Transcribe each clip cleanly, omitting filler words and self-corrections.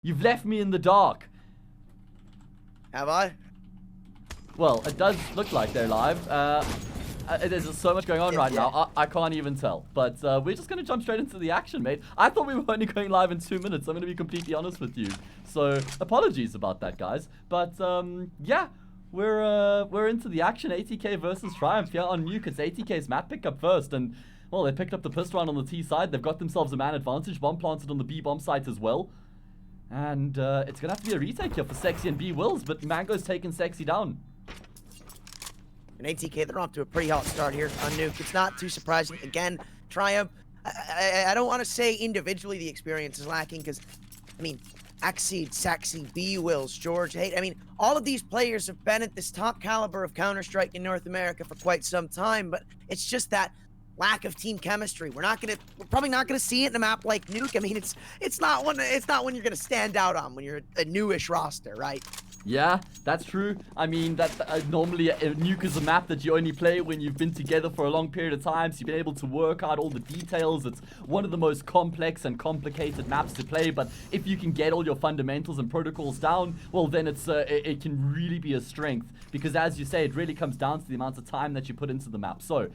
You've left me in the dark. Have I? Well, it does look like they're live. There's just so much going on right now. I can't even tell. But we're just going to jump straight into the action, mate. I thought we were only going live in 2 minutes. I'm going to be completely honest with you. So apologies about that, guys. But yeah, we're into the action. ATK versus Triumph here on Nuke. It's ATK's map pickup first. And, well, they picked up the pistol round on the T side. They've got themselves a man advantage. Bomb planted on the B bomb site as well. And it's going to have to be a retake here for Sexy and B Wills. But Mango's taken Sexy down. And ATK, they're off to a pretty hot start here on Nuke. It's not too surprising. Again, Triumph, I don't want to say individually the experience is lacking because, I mean, Exceed, Sexy, B Wills, George, Hate. I mean, all of these players have been at this top caliber of Counter-Strike in North America for quite some time, but it's just that lack of team chemistry. We're probably not gonna see it in a map like Nuke. I mean, it's not one you're gonna stand out on when you're a newish roster, right? Yeah, that's true. I mean, normally Nuke is a map that you only play when you've been together for a long period of time, so you've been able to work out all the details. It's one of the most complex and complicated maps to play, but if you can get all your fundamentals and protocols down, well, then it can really be a strength, because as you say, it really comes down to the amount of time that you put into the map. So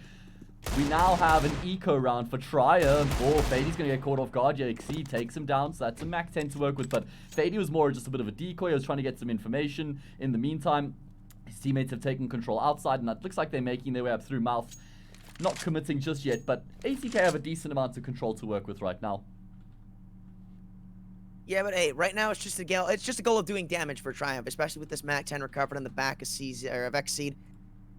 we now have an eco round for Triumph. Oh, Fady's going to get caught off guard. Yeah, Exceed takes him down, so that's a Mac 10 to work with. But Fady was more just a bit of a decoy. He was trying to get some information. In the meantime, his teammates have taken control outside, and it looks like they're making their way up through Mouth. Not committing just yet, but ATK have a decent amount of control to work with right now. Yeah, but hey, right now it's just a goal of doing damage for Triumph, especially with this Mac 10 recovered on the back of Exceed.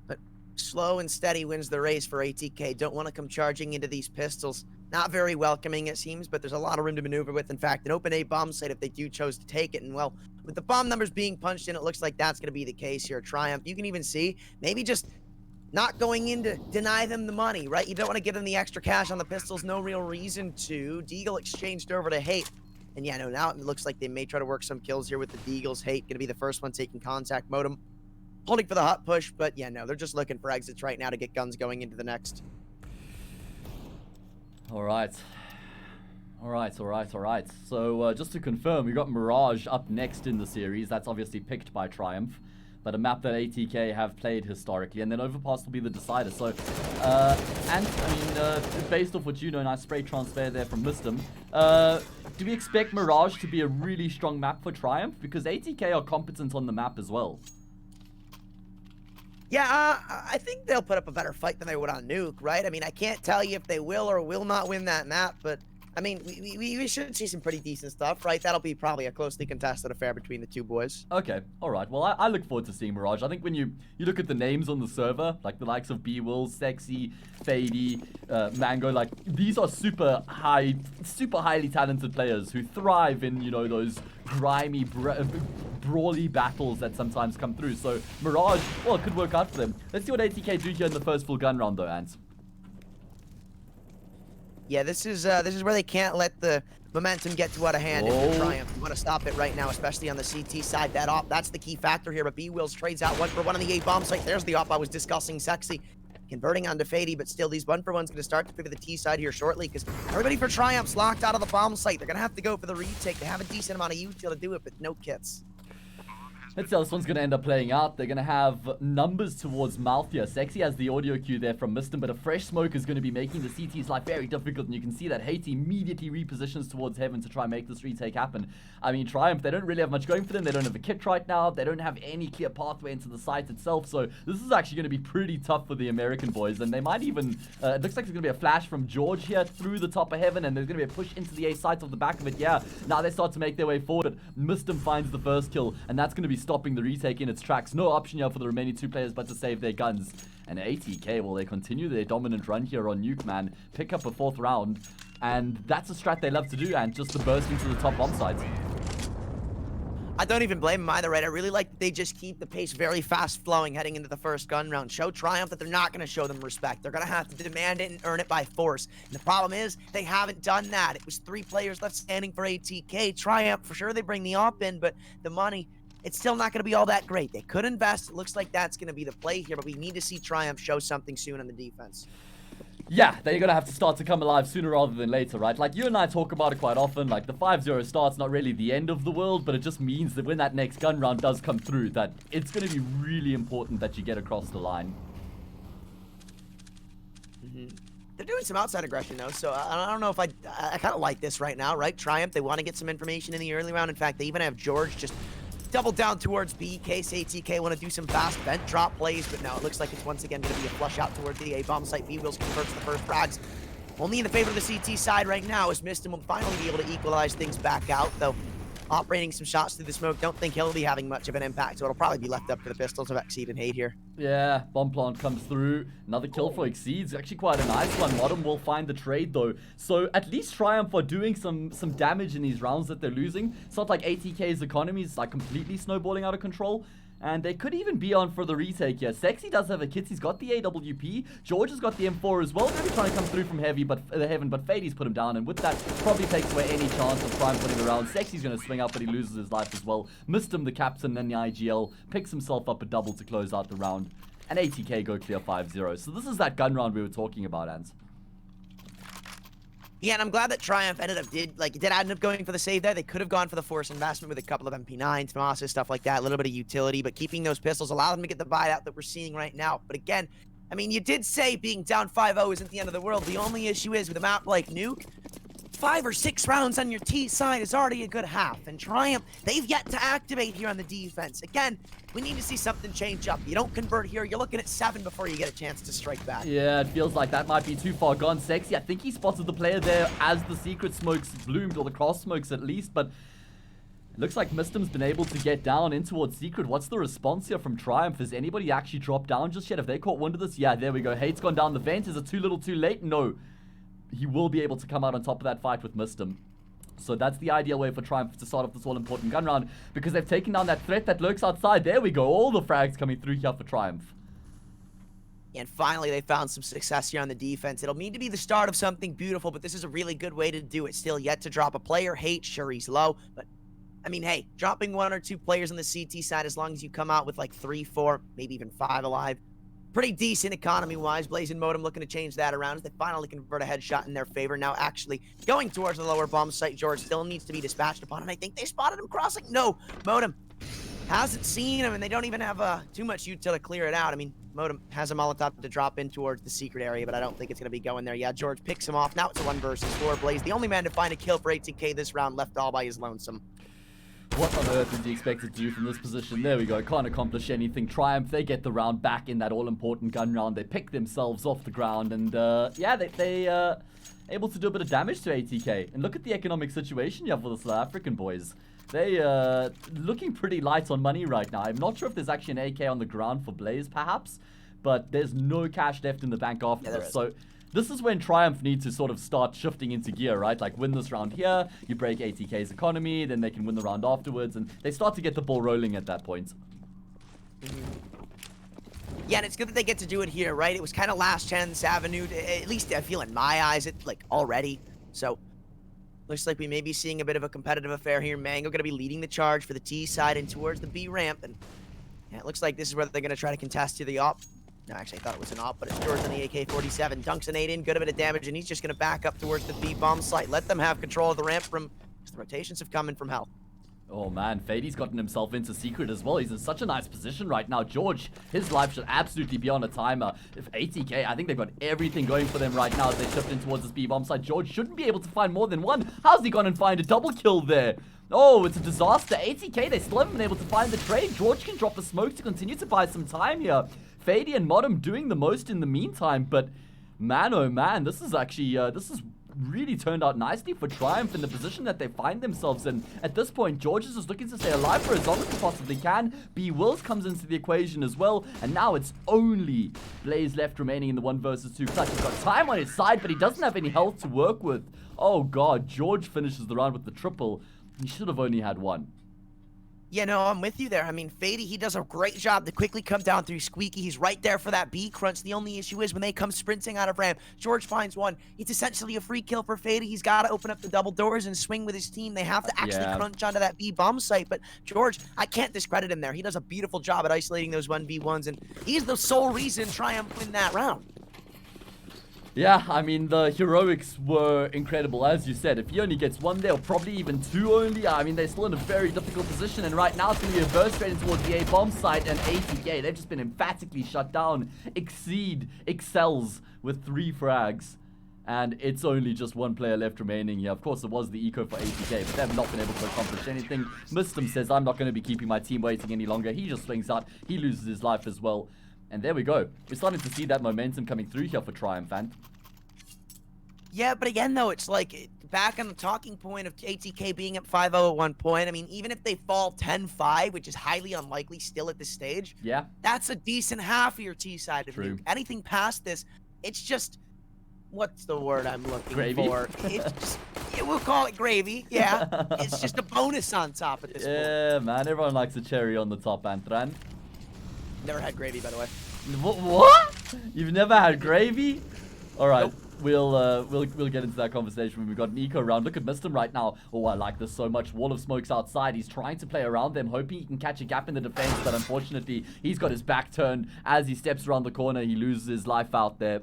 But slow and steady wins the race for ATK. Don't want to come charging into these pistols. Not very welcoming, it seems, but there's a lot of room to maneuver with. In fact, an open A bomb site if they do chose to take it. And, well, with the bomb numbers being punched in, it looks like that's going to be the case here. Triumph, you can even see maybe just not going in to deny them the money, right? You don't want to give them the extra cash on the pistols. No real reason to. Deagle exchanged over to Hate. And, yeah, no, now it looks like they may try to work some kills here with the Deagles. Hate going to be the first one taking contact. Modem holding for the hot push, but yeah, no, they're just looking for exits right now to get guns going into the next. All right. So just to confirm, we got Mirage up next in the series. That's obviously picked by Triumph, but a map that ATK have played historically, and then Overpass will be the decider. So, based off what you know, nice spray transfer there from Mistem. Do we expect Mirage to be a really strong map for Triumph? Because ATK are competent on the map as well. Yeah, I think they'll put up a better fight than they would on Nuke, right? I mean, I can't tell you if they will or will not win that map, but I mean, we should see some pretty decent stuff, right? That'll be probably a closely contested affair between the two boys. Okay, all right. Well, I look forward to seeing Mirage. I think when you look at the names on the server, like the likes of B-Wills, Sexy, Fady, Mango, like these are super highly talented players who thrive in, you know, those grimy, brawly battles that sometimes come through. So Mirage, well, it could work out for them. Let's see what ATK do here in the first full gun round, though, Ants. Yeah, this is where they can't let the momentum get too out of hand. If Triumph, you want to stop it right now, especially on the CT side. That's the key factor here. But B-Wills trades out 1-for-1 on the A bomb site. There's the op I was discussing. Sexy converting onto Fady, but still these 1-for-1s going to start to pick the T side here shortly because everybody for Triumph's locked out of the bomb site. They're going to have to go for the retake. They have a decent amount of util to do it, but no kits. Let's see how this one's going to end up playing out. They're going to have numbers towards Mouth here. Sexy has the audio cue there from Mistem, but a fresh smoke is going to be making the CT's life very difficult, and you can see that Hate immediately repositions towards Heaven to try and make this retake happen. I mean, Triumph, they don't really have much going for them. They don't have a kit right now. They don't have any clear pathway into the site itself, so this is actually going to be pretty tough for the American boys, and they might even, it looks like there's going to be a flash from George here through the top of Heaven, and there's going to be a push into the A site off the back of it. Yeah, now they start to make their way forward, but Mistem finds the first kill, and that's going to be stopping the retake in its tracks. No option here for the remaining two players but to save their guns. And ATK, well, they continue their dominant run here on Nuke, man. Pick up a 4th round, and that's a strat they love to do, and just to burst into the top bomb sites. I don't even blame them either, right? I really like that they just keep the pace very fast flowing heading into the first gun round. Show Triumph that they're not going to show them respect. They're going to have to demand it and earn it by force. And the problem is they haven't done that. It was 3 players left standing for ATK. Triumph, for sure, they bring the op in, but the money, it's still not going to be all that great. They could invest. It looks like that's going to be the play here, but we need to see Triumph show something soon on the defense. Yeah, they're going to have to start to come alive sooner rather than later, right? Like, you and I talk about it quite often. Like, the 5-0 start's not really the end of the world, but it just means that when that next gun round does come through, that it's going to be really important that you get across the line. They're doing some outside aggression, though, so I don't know if I kind of like this right now, right? Triumph, they want to get some information in the early round. In fact, they even have George just double down towards B. Case ATK want to do some fast vent drop plays, but now it looks like it's once again going to be a flush out towards the A bomb site. B Wheels converts the first frags. Only in the favor of the CT side right now, as Mistim will finally be able to equalize things back out, though operating some shots through the smoke. Don't think he'll be having much of an impact, so it'll probably be left up to the pistols of Exceed and Hate here. Yeah, bomb plant comes through. Another kill for Exceeds. Actually quite a nice one. Modern will find the trade though. So at least Triumph are doing some damage in these rounds that they're losing. It's not like ATK's economy is like completely snowballing out of control. And they could even be on for the retake here. Sexy does have a kit. He's got the AWP. George has got the M4 as well. Maybe trying to come through from heaven, but Fady's put him down. And with that, probably takes away any chance of Prime putting around. Sexy's going to swing up, but he loses his life as well. Mistim, the captain, and the IGL picks himself up a double to close out the round. And ATK go clear 5-0. So this is that gun round we were talking about, Ants. Yeah, and I'm glad that Triumph did end up going for the save there. They could have gone for the force investment with a couple of MP9s, Mosses, stuff like that, a little bit of utility, but keeping those pistols allowed them to get the buyout that we're seeing right now. But again, I mean, you did say being down 5-0 isn't the end of the world. The only issue is with a map like Nuke, 5 or 6 rounds on your T side is already a good half. And Triumph, they've yet to activate here on the defense. Again, we need to see something change up. You don't convert here, you're looking at 7 before you get a chance to strike back. Yeah, it feels like that might be too far gone. Sexy, I think he spotted the player there as the secret smokes bloomed, or the cross smokes at least, but it looks like Mistim's been able to get down in towards secret. What's the response here from Triumph? Has anybody actually dropped down just yet? Have they caught wind of this? Yeah, there we go. Hate's gone down the vent. Is it too little too late? No. He will be able to come out on top of that fight with Mistim. So that's the ideal way for Triumph to start off this all-important gun round, because they've taken down that threat that lurks outside. There we go. All the frags coming through here for Triumph. And finally, they found some success here on the defense. It'll need to be the start of something beautiful, but this is a really good way to do it. Still yet to drop a player. Hate, sure, he's low, but I mean, hey, dropping 1 or 2 players on the CT side, as long as you come out with like 3, 4, maybe even 5 alive, pretty decent economy-wise. Blazing Modem looking to change that around as they finally convert a headshot in their favor. Now actually going towards the lower bomb site. George still needs to be dispatched upon, and I think they spotted him crossing. No, Modem hasn't seen him, and they don't even have too much util to clear it out. I mean, Modem has a Molotov to drop in towards the secret area, but I don't think it's going to be going there. Yeah, George picks him off. Now it's a 1 versus 4. Blaze, the only man to find a kill for ATK this round, left all by his lonesome. What on earth is he expected to do from this position? There we go. Can't accomplish anything. Triumph, they get the round back in that all-important gun round. They pick themselves off the ground, and yeah, they able to do a bit of damage to ATK. And look at the economic situation you have for the South African boys. They looking pretty light on money right now. I'm not sure if there's actually an AK on the ground for Blaze, perhaps, but there's no cash left in the bank after this. So this is when Triumph need to sort of start shifting into gear, right? Like, win this round here, you break ATK's economy, then they can win the round afterwards, and they start to get the ball rolling at that point. Yeah, and it's good that they get to do it here, right? It was kind of last chance avenue, at least I feel in my eyes, like, already. So, looks like we may be seeing a bit of a competitive affair here. Mango going to be leading the charge for the T side and towards the B ramp, and yeah, it looks like this is where they're going to try to contest to the op. No, actually, I thought it was an op, but it's George on the AK-47. Dunks an 8 in, good a bit of damage, and he's just going to back up towards the B-bomb site. Let them have control of the ramp from, because the rotations have come in from hell. Oh man, Fady's gotten himself into secret as well. He's in such a nice position right now. George, his life should absolutely be on a timer. If ATK, I think they've got everything going for them right now as they shift in towards this B-bomb site. George shouldn't be able to find more than one. How's he gone and find a double kill there? Oh, it's a disaster. ATK, they still haven't been able to find the trade. George can drop the smoke to continue to buy some time here. Fady and Modem doing the most in the meantime, but man, oh man, this is actually, this is really turned out nicely for Triumph in the position that they find themselves in. At this point, George is just looking to stay alive for as long as he possibly can. B Wills comes into the equation as well, and now it's only Blaze left remaining in the 1 versus 2 clutch. He's got time on his side, but he doesn't have any health to work with. Oh god, George finishes the round with the triple. He should have only had 1. Yeah, no, I'm with you there. I mean, Fady, he does a great job to quickly come down through Squeaky. He's right there for that B crunch. The only issue is when they come sprinting out of ramp, George finds one. It's essentially a free kill for Fady. He's got to open up the double doors and swing with his team. They have to actually crunch onto that B bomb site. But George, I can't discredit him there. He does a beautiful job at isolating those 1v1s, and he's the sole reason Triumph win that round. Yeah, I mean, the heroics were incredible, as you said. If he only gets one there, or probably even two only, I mean, they're still in a very difficult position. And right now, it's going to be a burst straight in towards the A-bomb site. And ATK, they've just been emphatically shut down. Exceed excels with 3 frags. And it's only just one player left remaining here. Of course, it was the eco for ATK, but they've not been able to accomplish anything. Mistem says, I'm not going to be keeping my team waiting any longer. He just swings out. He loses his life as well. And there we go. We're starting to see that momentum coming through here for Triumph, and yeah, but again, though, it's like back on the talking point of ATK being up 5-0 at one point. I mean, even if they fall 10-5, which is highly unlikely still at this stage, yeah, that's a decent half of your T side of Nuke. Anything past this, it's just, what's the word I'm looking for? It's just, yeah, we'll call it gravy. Yeah, it's just a bonus on top at this point. Yeah, man, everyone likes a cherry on the top, Antran. Never had gravy, by the way. What? You've never had gravy? All right. Nope. We'll get into that conversation when we've got an eco round. Look at Mistem right now. Oh, I like this so much. Wall of smokes outside. He's trying to play around them, hoping he can catch a gap in the defense, but unfortunately, he's got his back turned. As he steps around the corner, he loses his life out there.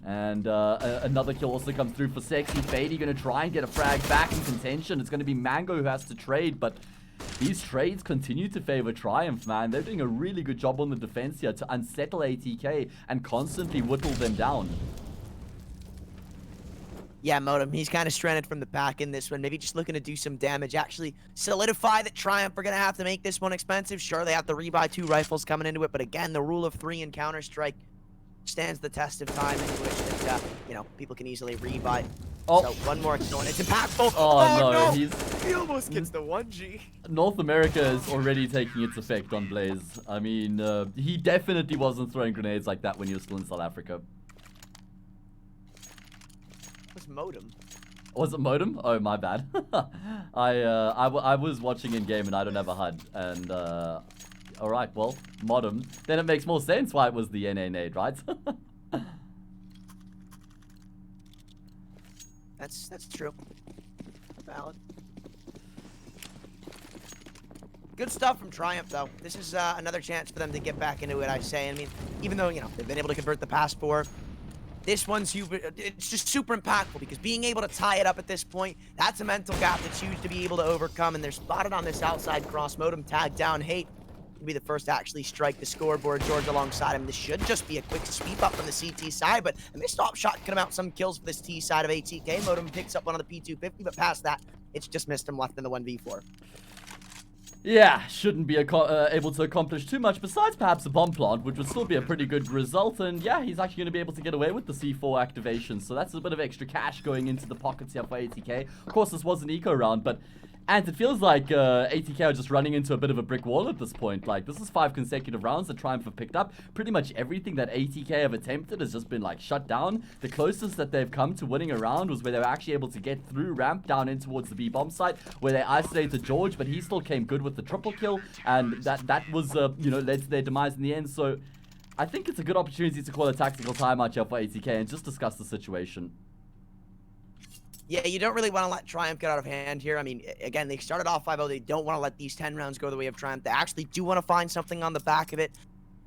And another kill also comes through for Sexy. Fady going to try and get a frag back in contention. It's going to be Mango who has to trade, but these trades continue to favor Triumph, man. They're doing a really good job on the defense here to unsettle ATK and constantly whittle them down. Yeah, Modem, he's kind of stranded from the back in this one. Maybe just looking to do some damage. Actually solidify that Triumph are going to have to make this one expensive. Sure, they have to rebuy 2 rifles coming into it, but again, the rule of 3 in Counter-Strike stands the test of time in which that, you know, people can easily rebuy. Oh. So one more kill, and it's impactful. Oh no, he almost gets the 1G. North America is already taking its effect on Blaze. I mean, he definitely wasn't throwing grenades like that when he was still in South Africa. Was Modem? Was it Modem? Oh, my bad. I was watching in game and I don't have a HUD. And all right, well, Modem. Then it makes more sense why it was the NA nade, right? That's true. Valid. Good stuff from Triumph, though. This is another chance for them to get back into it, I say. I mean, even though, you know, they've been able to convert the past 4, this one's it's just super impactful because being able to tie it up at this point, that's a mental gap that's huge to be able to overcome, and they're spotted on this outside cross. Modem tagged down. Hate will be the first to actually strike the scoreboard. George alongside him. This should just be a quick sweep up from the CT side, but a missed op shot could amount some kills for this T side of ATK. Modem picks up one on the P250, but past that, it's just missed him left in the 1v4. Yeah, shouldn't be able to accomplish too much besides perhaps a bomb plant, which would still be a pretty good result. And yeah, he's actually going to be able to get away with the C4 activation. So that's a bit of extra cash going into the pockets here for ATK. Of course, this was an eco round, but and it feels like ATK are just running into a bit of a brick wall at this point. Like, this is 5 consecutive rounds that Triumph have picked up. Pretty much everything that ATK have attempted has just been, like, shut down. The closest that they've come to winning a round was where they were actually able to get through ramp down in towards the B-bomb site, where they isolated George, but he still came good with the triple kill, and that was, you know, led to their demise in the end. So I think it's a good opportunity to call a tactical timeout here for ATK and just discuss the situation. Yeah, you don't really want to let Triumph get out of hand here. I mean, again, they started off 5-0. They don't want to let these 10 rounds go the way of Triumph. They actually do want to find something on the back of it.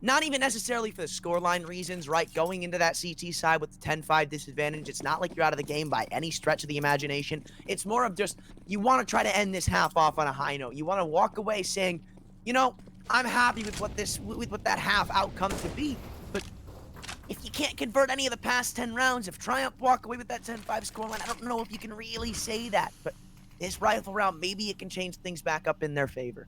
Not even necessarily for the scoreline reasons, right? Going into that CT side with the 10-5 disadvantage, it's not like you're out of the game by any stretch of the imagination. It's more of just, you want to try to end this half off on a high note. You want to walk away saying, you know, I'm happy with what that half outcome to be. But if you can't convert any of the past 10 rounds, if Triumph walk away with that 10-5 scoreline, I don't know if you can really say that. But this rifle round, maybe it can change things back up in their favor.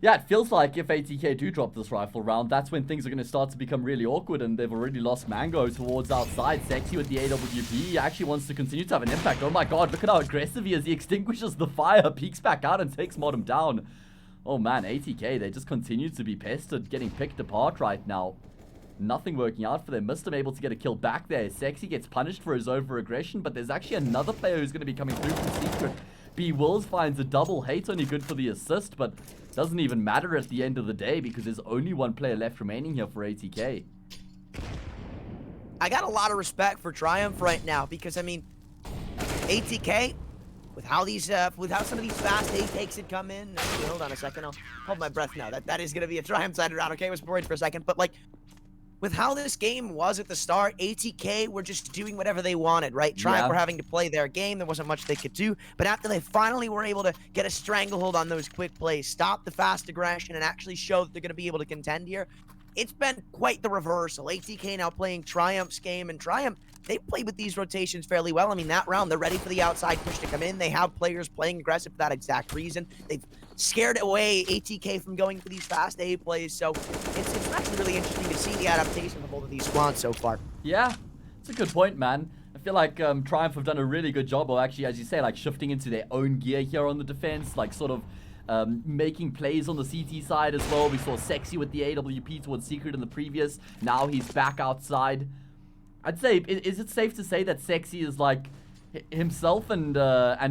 Yeah, it feels like if ATK do drop this rifle round, that's when things are going to start to become really awkward, and they've already lost Mango towards outside. Sexy with the AWP, he actually wants to continue to have an impact. Oh my god, look at how aggressive he is. He extinguishes the fire, peeks back out, and takes Modem down. Oh man, ATK, they just continue to be pestered, getting picked apart right now. Nothing working out for them. Mistem able to get a kill back there. Sexy gets punished for his over-aggression, but there's actually another player who's going to be coming through from Secret. B-Wills finds a double. Hate's only good for the assist, but doesn't even matter at the end of the day because there's only one player left remaining here for ATK. I got a lot of respect for Triumph right now because, I mean, ATK, with how some of these fast A takes had come in. Hold on a second, I'll hold my breath now. That is going to be a Triumph-sided round, okay? I was worried for a second, but, like, with how this game was at the start, ATK were just doing whatever they wanted, right? Triumph Yeah. were having to play their game. There wasn't much they could do. But after they finally were able to get a stranglehold on those quick plays, stop the fast aggression, and actually show that they're going to be able to contend here, it's been quite the reversal. ATK now playing Triumph's game, and Triumph, they played with these rotations fairly well. I mean, that round, they're ready for the outside push to come in. They have players playing aggressive for that exact reason. They've scared away ATK from going for these fast A plays, so it's actually really interesting to see the adaptation of both of these squads so far. Yeah, it's a good point, man. I feel like Triumph have done a really good job of actually, as you say, like shifting into their own gear here on the defense, like sort of making plays on the CT side as well. We saw Sexy with the AWP towards Secret in the previous. Now he's back outside. I'd say, is it safe to say that Sexy is like himself and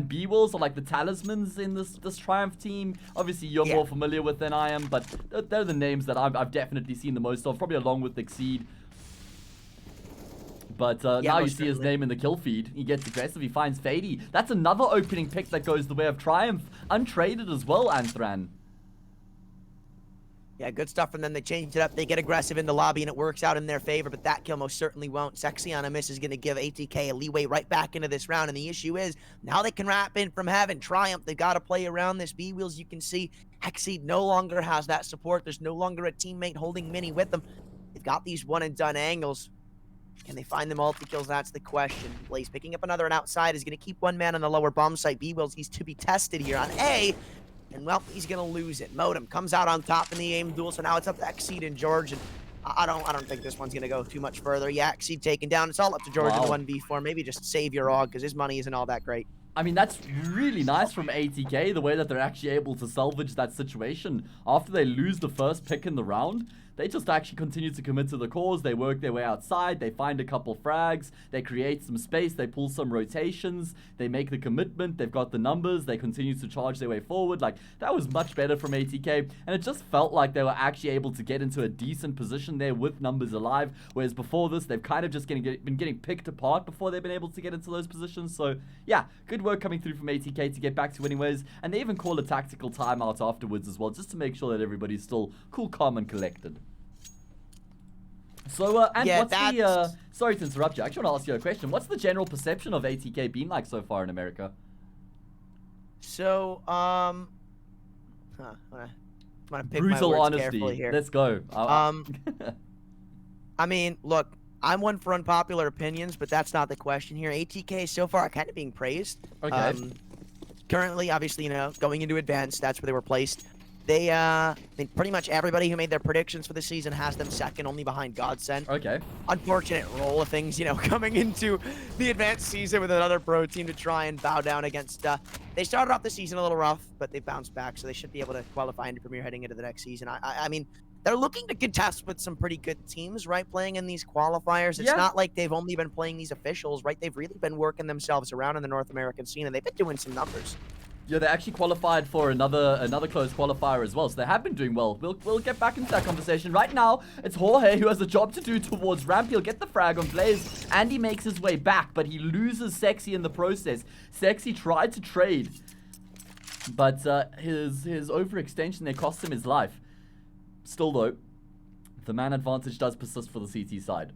B-Wills are like the talismans in this Triumph team? Obviously, you're more familiar with than I am, but they're the names that I've definitely seen the most of, probably along with Exceed. But now you see his name in the kill feed. He gets aggressive. He finds Fady. That's another opening pick that goes the way of Triumph. Untraded as well, Anthran. Yeah, good stuff from them. They changed it up. They get aggressive in the lobby, and it works out in their favor, but that kill most certainly won't. Sexy on a miss is going to give ATK a leeway right back into this round, and the issue is, now they can wrap in from heaven. Triumph, they've got to play around this. B-Wheels, you can see, Exceed no longer has that support. There's no longer a teammate holding Mini with them. They've got these one-and-done angles. Can they find the multi-kills? That's the question. Blaze picking up another, and outside is going to keep one man on the lower bomb site. B-Wills, he's to be tested here on A. And, well, he's going to lose it. Modem comes out on top in the aim duel, so now it's up to Exceed and George. And I don't think this one's going to go too much further. Yeah, Exceed taken down. It's all up to George in the 1v4. Maybe just save your AUG, because his money isn't all that great. I mean, that's really nice from ATK, the way that they're actually able to salvage that situation. After they lose the first pick in the round, they just actually continue to commit to the cause. They work their way outside. They find a couple frags. They create some space. They pull some rotations. They make the commitment. They've got the numbers. They continue to charge their way forward. Like, that was much better from ATK. And it just felt like they were actually able to get into a decent position there with numbers alive. Whereas before this, they've kind of just been getting picked apart before they've been able to get into those positions. So, yeah, good work coming through from ATK to get back to winning ways. And they even call a tactical timeout afterwards as well, just to make sure that everybody's still cool, calm, and collected. So, and yeah, what's the, sorry to interrupt you, I actually want to ask you a question. What's the general perception of ATK been like so far in America? So, I'm gonna pick brutal my words honesty. Carefully here. Let's go. I mean, look, I'm one for unpopular opinions, but that's not the question here. ATK so far are kind of being praised. Okay. Currently, obviously, you know, going into advanced, that's where they were placed. They, pretty much everybody who made their predictions for the season has them second, only behind Godsend. Okay. Unfortunate roll of things, you know, coming into the advanced season with another pro team to try and bow down against. They started off the season a little rough, but they bounced back, so they should be able to qualify into Premier heading into the next season. I mean, they're looking to contest with some pretty good teams, right? Playing in these qualifiers. It's not like they've only been playing these officials, right? They've really been working themselves around in the North American scene, and they've been doing some numbers. Yeah, they actually qualified for another close qualifier as well, so they have been doing well. We'll get back into that conversation. Right now, it's Jorge who has a job to do towards ramp. He'll get the frag on Blaze, and he makes his way back, but he loses Sexy in the process. Sexy tried to trade, but his overextension there cost him his life. Still though, the man advantage does persist for the CT side.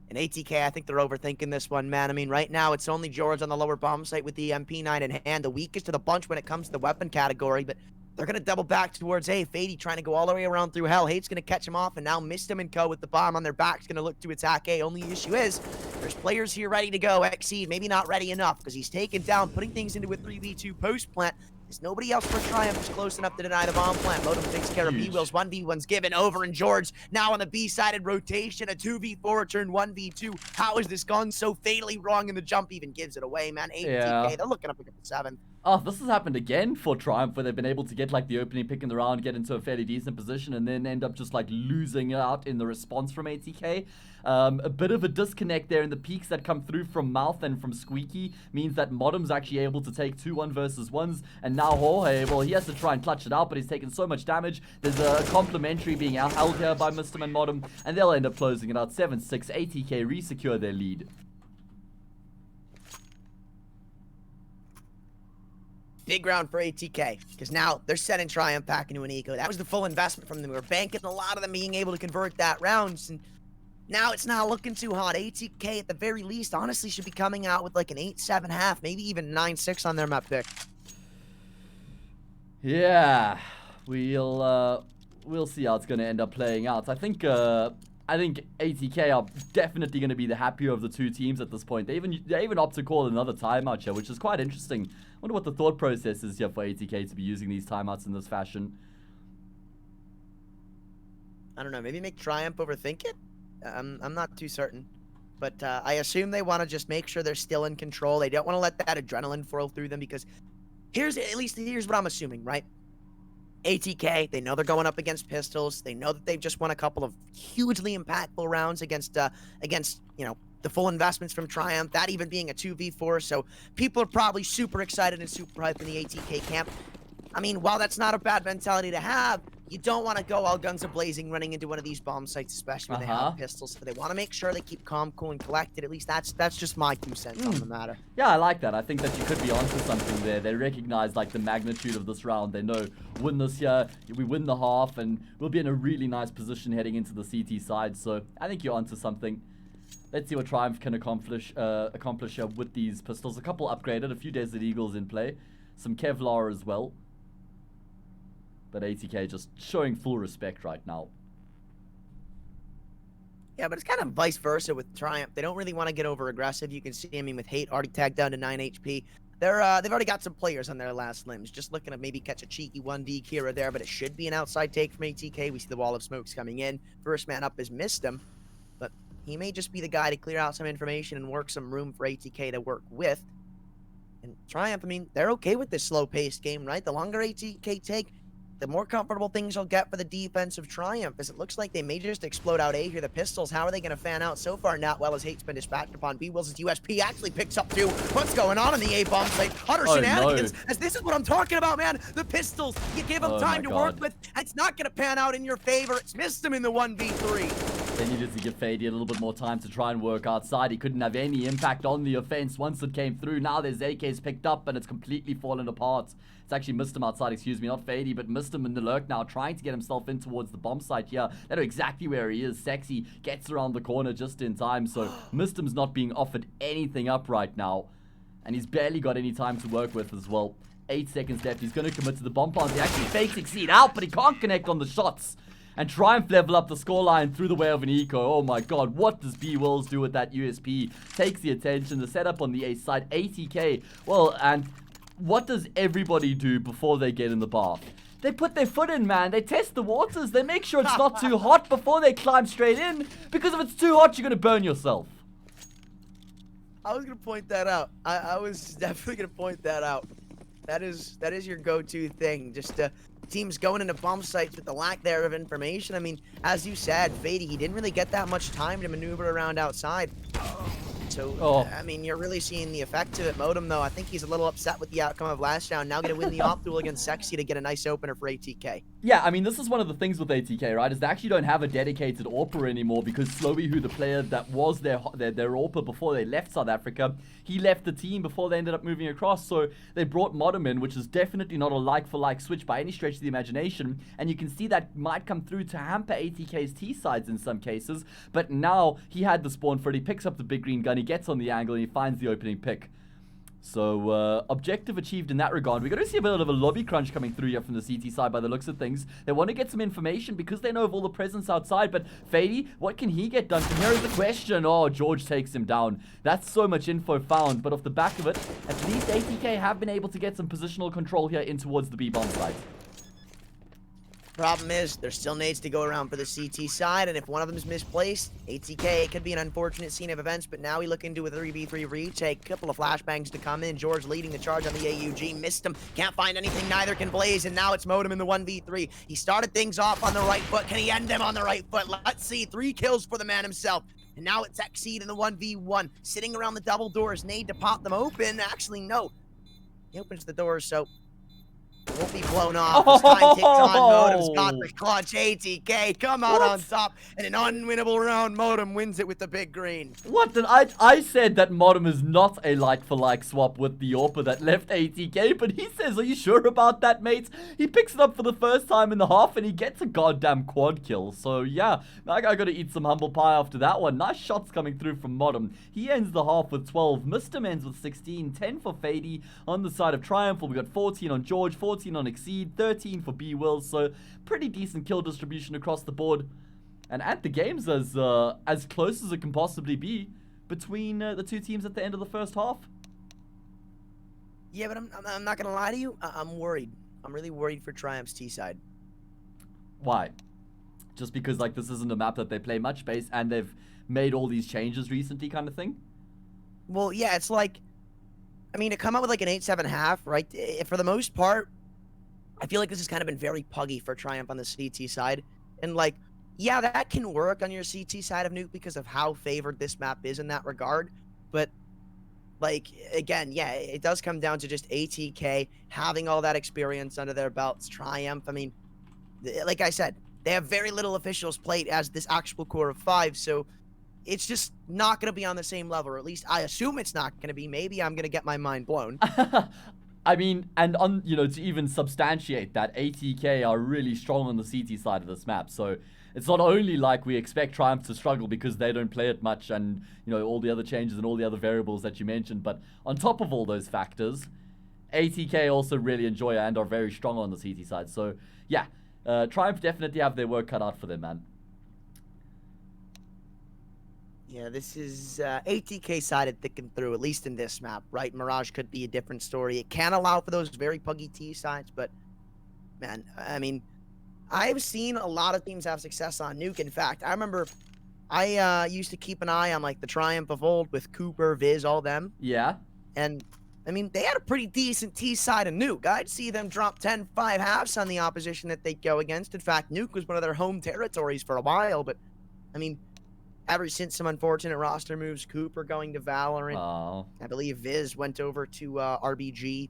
And ATK, I think they're overthinking this one, man. I mean, right now, it's only George on the lower bomb site with the MP9 in hand, the weakest of the bunch when it comes to the weapon category, but they're going to double back towards A. Fady trying to go all the way around through hell. Hate's going to catch him off, and now Missed him and Co. with the bomb on their back's going to look to attack A. Only issue is, there's players here ready to go. Exceed, maybe not ready enough, because he's taken down, putting things into a 3v2 post-plant. There's nobody else for Triumph who's close enough to deny the bomb plant. Modem takes care of B-Wills. 1v1's given over, and George now on the B-sided rotation. A 2v4 turned 1v2. How has this gone so fatally wrong? And the jump even gives it away, man. ATK, they're looking up at the 7th. Oh, this has happened again for Triumph, where they've been able to get like the opening pick in the round, get into a fairly decent position, and then end up just like losing out in the response from ATK. A bit of a disconnect there in the peaks that come through from Mouth and from Squeaky means that Modem's actually able to take 2-1 versus 1s, and now Jorge, well, he has to try and clutch it out, but he's taken so much damage. There's a complimentary being held here by Mr. and Modem, and they'll end up closing it out 7-6. ATK re-secure their lead. big round for ATK, because now they're setting Triumph back into an eco. That was the full investment from them. We were banking a lot of them being able to convert that rounds, and now it's not looking too hot. ATK, at the very least, honestly, should be coming out with like an 8-7.5, maybe even 9-6 on their map pick. Yeah, we'll see how it's gonna end up playing out. I think ATK are definitely going to be the happier of the two teams at this point. They even opt to call another timeout here, which is quite interesting. I wonder what the thought process is here for ATK to be using these timeouts in this fashion. I don't know, maybe make Triumph overthink it? I'm not too certain. But I assume they want to just make sure they're still in control. They don't want to let that adrenaline flow through them, because here's what I'm assuming, right? ATK, they know they're going up against pistols. They know that they've just won a couple of hugely impactful rounds against you know, the full investments from Triumph, that even being a 2v4. So people are probably super excited and super hyped in the ATK camp. I mean, while that's not a bad mentality to have, you don't want to go all guns a-blazing running into one of these bomb sites, especially when they have pistols. So they want to make sure they keep calm, cool, and collected. At least that's just my 2 cents on the matter. Yeah, I like that. I think that you could be onto something there. They recognize like the magnitude of this round. They know, win this here, we win the half, and we'll be in a really nice position heading into the CT side. So I think you're onto something. Let's see what Triumph can accomplish with these pistols. A couple upgraded, a few Desert Eagles in play, some Kevlar as well. But ATK just showing full respect right now. Yeah, but it's kind of vice versa with Triumph. They don't really want to get over aggressive. You can see, I mean, with Hate already tagged down to 9 HP. They've already got some players on their last limbs. Just looking to maybe catch a cheeky 1v here or there, but it should be an outside take from ATK. We see the wall of smokes coming in. First man up is missed him, but he may just be the guy to clear out some information and work some room for ATK to work with. And Triumph, I mean, they're okay with this slow-paced game, right? The longer ATK take, the more comfortable things you'll get for the defense of Triumph, as it looks like they may just explode out A here. The pistols, how are they going to fan out? So far, not well, as Hate's been dispatched upon B. Wilson's USP actually picks up 2. What's going on in the A-bomb site? Utter shenanigans, as this is what I'm talking about, man. The pistols, you give them time to work with, it's not going to pan out in your favor. It's missed him in the 1v3. They needed to give Fady a little bit more time to try and work outside. He couldn't have any impact on the offense once it came through. Now there's AKs picked up and it's completely fallen apart. It's actually missed him outside, excuse me, not Fady, but missed him in the lurk now, trying to get himself in towards the bomb site here. They know exactly where he is. Sexy gets around the corner just in time, so Mistim's not being offered anything up right now. And he's barely got any time to work with as well. 8 seconds left. He's going to commit to the bomb plant. He actually fakes Exceed out, but he can't connect on the shots. And Triumph level up the scoreline through the way of an eco. Oh my god, what does B-Wills do with that USP? Takes the attention, the setup on the A side, ATK. Well, and what does everybody do before they get in the bath? They put their foot in, man. They test the waters. They make sure it's not too hot before they climb straight in. Because if it's too hot, you're going to burn yourself. I was going to point that out. I was definitely going to point that out. That is your go-to thing. Just teams going into bomb sites with the lack there of information. I mean, as you said, Fady, he didn't really get that much time to maneuver around outside. So, I mean, you're really seeing the effect of it. Modem, though, I think he's a little upset with the outcome of last round. Now going to win the off duel against Sexy to get a nice opener for ATK. Yeah, I mean, this is one of the things with ATK, right? Is they actually don't have a dedicated AWPer anymore because Slowy, who the player that was their AWPer before they left South Africa, he left the team before they ended up moving across. So they brought Modem in, which is definitely not a like-for-like switch by any stretch of the imagination. And you can see that might come through to hamper ATK's T-sides in some cases. But now he had the spawn for it. He picks up the big green gun. He gets on the angle and he finds the opening pick. So, objective achieved in that regard. We're going to see a bit of a lobby crunch coming through here from the CT side by the looks of things. They want to get some information because they know of all the presence outside. But Fady, what can he get done from here is the question. Oh, George takes him down. That's so much info found. But off the back of it, at least ATK have been able to get some positional control here in towards the B-bomb site. Problem is, there still needs to go around for the CT side, and if one of them is misplaced, ATK, it could be an unfortunate scene of events, but now we look into a 3v3 retake. Couple of flashbangs to come in. George leading the charge on the AUG. Missed him. Can't find anything. Neither can Blaze, and now it's Modem in the 1v3. He started things off on the right foot. Can he end them on the right foot? Let's see. 3 kills for the man himself. And now it's Exceed in the 1v1. Sitting around the double doors. Nade to pop them open. Actually, no. He opens the doors, so... we'll not be blown off. As time ticks on, Modem's got the clutch. ATK come out on top, and an unwinnable round. Modem wins it with the big green. What? I said that Modem is not a like-for-like swap with the AWPer that left ATK, but he says, are you sure about that, mates? He picks it up for the first time in the half, and he gets a goddamn quad kill. So, yeah, that guy got to eat some humble pie after that one. Nice shots coming through from Modem. He ends the half with 12. Mr. ends with 16. 10 for Fady. On the side of Triumph, we got 14 on George, 14 on Exceed, 13 for B-Will. So, pretty decent kill distribution across the board. And at the game's as close as it can possibly be between the two teams at the end of the first half. Yeah, but I'm not gonna lie to you. I'm worried. I'm really worried for Triumph's T side. Why? Just because like this isn't a map that they play much base, and they've made all these changes recently, kind of thing. Well, yeah, it's like, I mean, to come out with like an 8-7 right? For the most part, I feel like this has kind of been very puggy for Triumph on the CT side, and like, yeah, that can work on your CT side of Nuke because of how favored this map is in that regard, but. Like, again, yeah, it does come down to just ATK having all that experience under their belts. Triumph, I mean, like I said, they have very little officials played as this actual core of 5, so it's just not going to be on the same level, or at least I assume it's not going to be. Maybe I'm going to get my mind blown. I mean, and on, you know, to even substantiate that, ATK are really strong on the CT side of this map, so it's not only like we expect Triumph to struggle because they don't play it much and, you know, all the other changes and all the other variables that you mentioned, but on top of all those factors, ATK also really enjoy and are very strong on the CT side. So, yeah, Triumph definitely have their work cut out for them, man. Yeah, this is ATK sided thick and through, at least in this map, right? Mirage could be a different story. It can allow for those very puggy T sides, but, man, I mean, I've seen a lot of teams have success on Nuke. In fact, I remember I used to keep an eye on, like, the Triumph of old with Cooper, Viz, all them. Yeah. And, I mean, they had a pretty decent T side of Nuke. I'd see them drop 10-5 halves on the opposition that they'd go against. In fact, Nuke was one of their home territories for a while. But, I mean, ever since some unfortunate roster moves, Cooper going to Valorant. I believe Viz went over to RBG.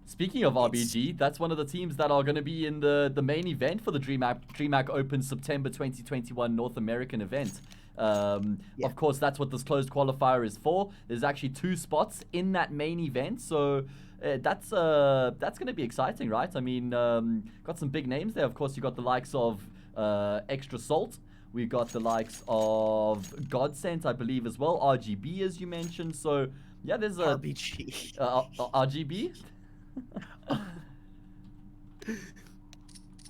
Speaking of RBG, that's one of the teams that are going to be in the main event for the DreamHack Open September 2021 North American event. Of course, that's what this closed qualifier is for. There's actually 2 spots in that main event, so that's going to be exciting, right? I mean, got some big names there. Of course, you got the likes of Extra Salt. We got the likes of Godsent, I believe, as well. RGB, as you mentioned. So, yeah, there's a... RBG. RGB?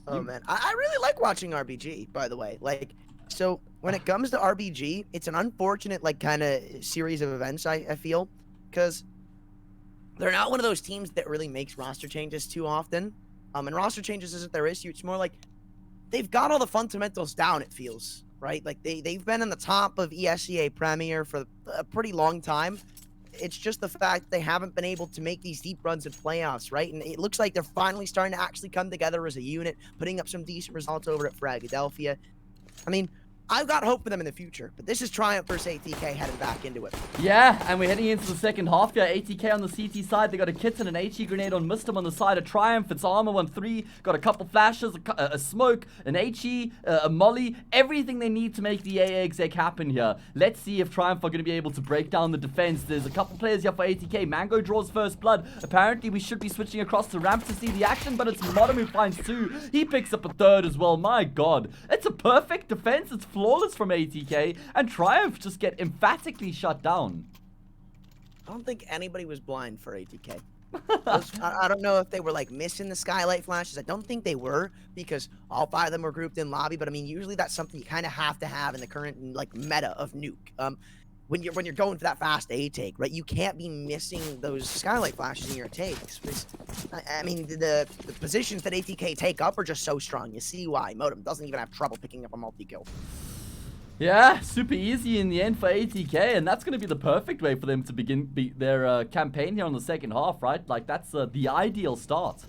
Oh man, I really like watching RBG, by the way. Like, so when it comes to RBG, it's an unfortunate like kind of series of events. I feel because they're not one of those teams that really makes roster changes too often. And roster changes isn't their issue. It's more like they've got all the fundamentals down. It feels right. Like they've been in the top of ESEA Premier for a pretty long time. It's just the fact they haven't been able to make these deep runs in playoffs, right? And it looks like they're finally starting to actually come together as a unit, putting up some decent results over at Philadelphia. I mean, I've got hope for them in the future, but this is Triumph versus ATK heading back into it. Yeah, and we're heading into the second half here. ATK on the CT side, they got a kit and an HE grenade on Mistem on the side of Triumph. It's Armor 1-3, got a couple flashes, a smoke, an HE, a molly, everything they need to make the AA exec happen here. Let's see if Triumph are going to be able to break down the defense. There's a couple players here for ATK. Mango draws first blood. Apparently, we should be switching across the ramp to see the action, but it's Modem who finds 2. He picks up a 3rd as well. My God, it's a perfect defense. It's flawless from ATK, and Triumph just get emphatically shut down. I don't think anybody was blind for ATK. I don't know if they were like missing the skylight flashes. I don't think they were, because all 5 of them were grouped in lobby, but I mean usually that's something you kind of have to have in the current like meta of Nuke. When you're going for that fast A take, right? You can't be missing those skylight flashes in your takes. I mean, the positions that ATK take up are just so strong. You see why Modem doesn't even have trouble picking up a multi-kill. Yeah, super easy in the end for ATK, and that's going to be the perfect way for them to begin their campaign here on the second half, right? Like, that's the ideal start.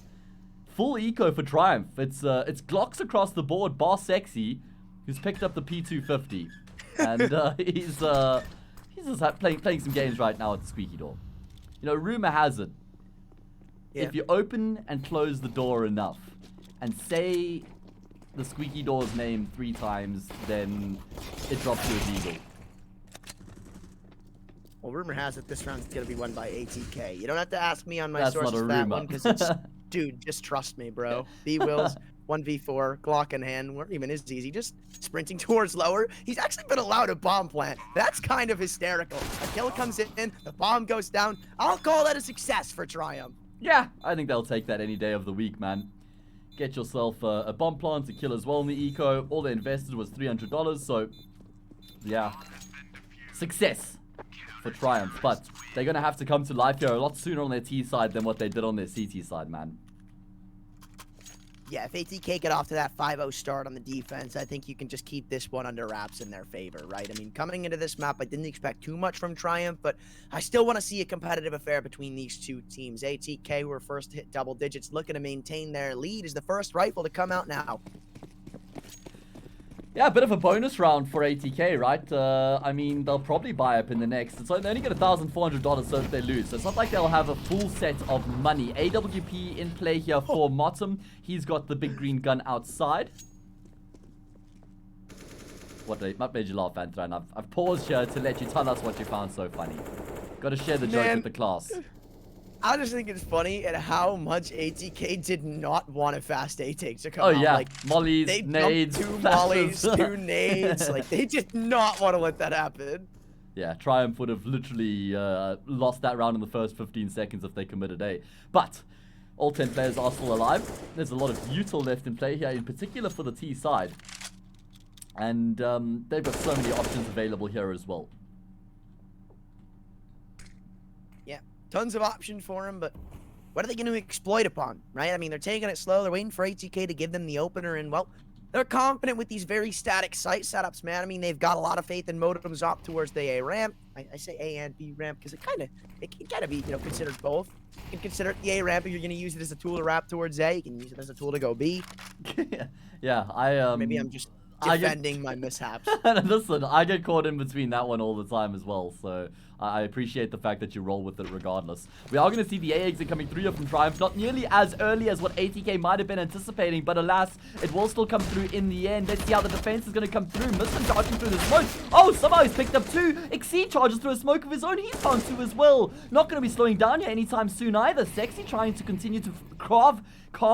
Full eco for Triumph. It's Glocks across the board, bar Sexy, who's picked up the P250. And he's just playing some games right now at the squeaky door. You know, rumor has it. if you open and close the door enough and say the squeaky door's name 3 times, then it drops you a deagle. Well, rumor has it this round's gonna be won by ATK. You don't have to ask me on my That's sources not a for that rumor. one, because it's, dude, just trust me, bro. B-Wills, 1v4, Glock in hand, where even is easy, just sprinting towards lower. He's actually been allowed a bomb plant. That's kind of hysterical. A kill comes in, the bomb goes down. I'll call that a success for Triumph. Yeah, I think they'll take that any day of the week, man. Get yourself a bomb plant to kill as well in the eco. All they invested was $300, so yeah, success for Triumph. But they're going to have to come to life here a lot sooner on their T side than what they did on their CT side, man. Yeah, if ATK get off to that 5-0 start on the defense, I think you can just keep this one under wraps in their favor, right? I mean, coming into this map, I didn't expect too much from Triumph, but I still want to see a competitive affair between these two teams. ATK, who were first to hit double digits, looking to maintain their lead, is the first rifle to come out now. Yeah, a bit of a bonus round for ATK, right? I mean, they'll probably buy up in the next. So they only get $1,400 so if they lose. So it's not like they'll have a full set of money. AWP in play here for Motum. He's got the big green gun outside. What made you laugh, Antran? I've paused here to let you tell us what you found so funny. Got to share the joke with the class. I just think it's funny at how much ATK did not want a fast A-take to come Oh out. yeah, Like, mollies, they nades, dumped 2 flashes. mollies, 2 nades. Like, they did not want to let that happen. Yeah, Triumph would have literally lost that round in the first 15 seconds if they committed A. But all 10 players are still alive. There's a lot of util left in play here, in particular for the T side. And they've got so many options available here as well. Yeah, tons of options for him, but what are they going to exploit upon, right? I mean, they're taking it slow. They're waiting for ATK to give them the opener, and, well, they're confident with these very static site setups, man. I mean, they've got a lot of faith in Motum's op towards the A ramp. I say A and B ramp because it can kind of be, you know, considered both. You can consider it the A ramp if you're going to use it as a tool to wrap towards A. You can use it as a tool to go B. Yeah, Maybe I'm just defending my mishaps. Listen, I get caught in between that one all the time as well, so I appreciate the fact that you roll with it regardless. We are going to see the A exit coming through here from Triumph, not nearly as early as what ATK might have been anticipating, but alas, it will still come through in the end. Let's see how the defense is going to come through. Muslim charging through the smoke. Oh, somehow he's picked up 2. Exceed charges through a smoke of his own. He's found 2 as well. Not going to be slowing down here anytime soon either. Sexy trying to continue to carve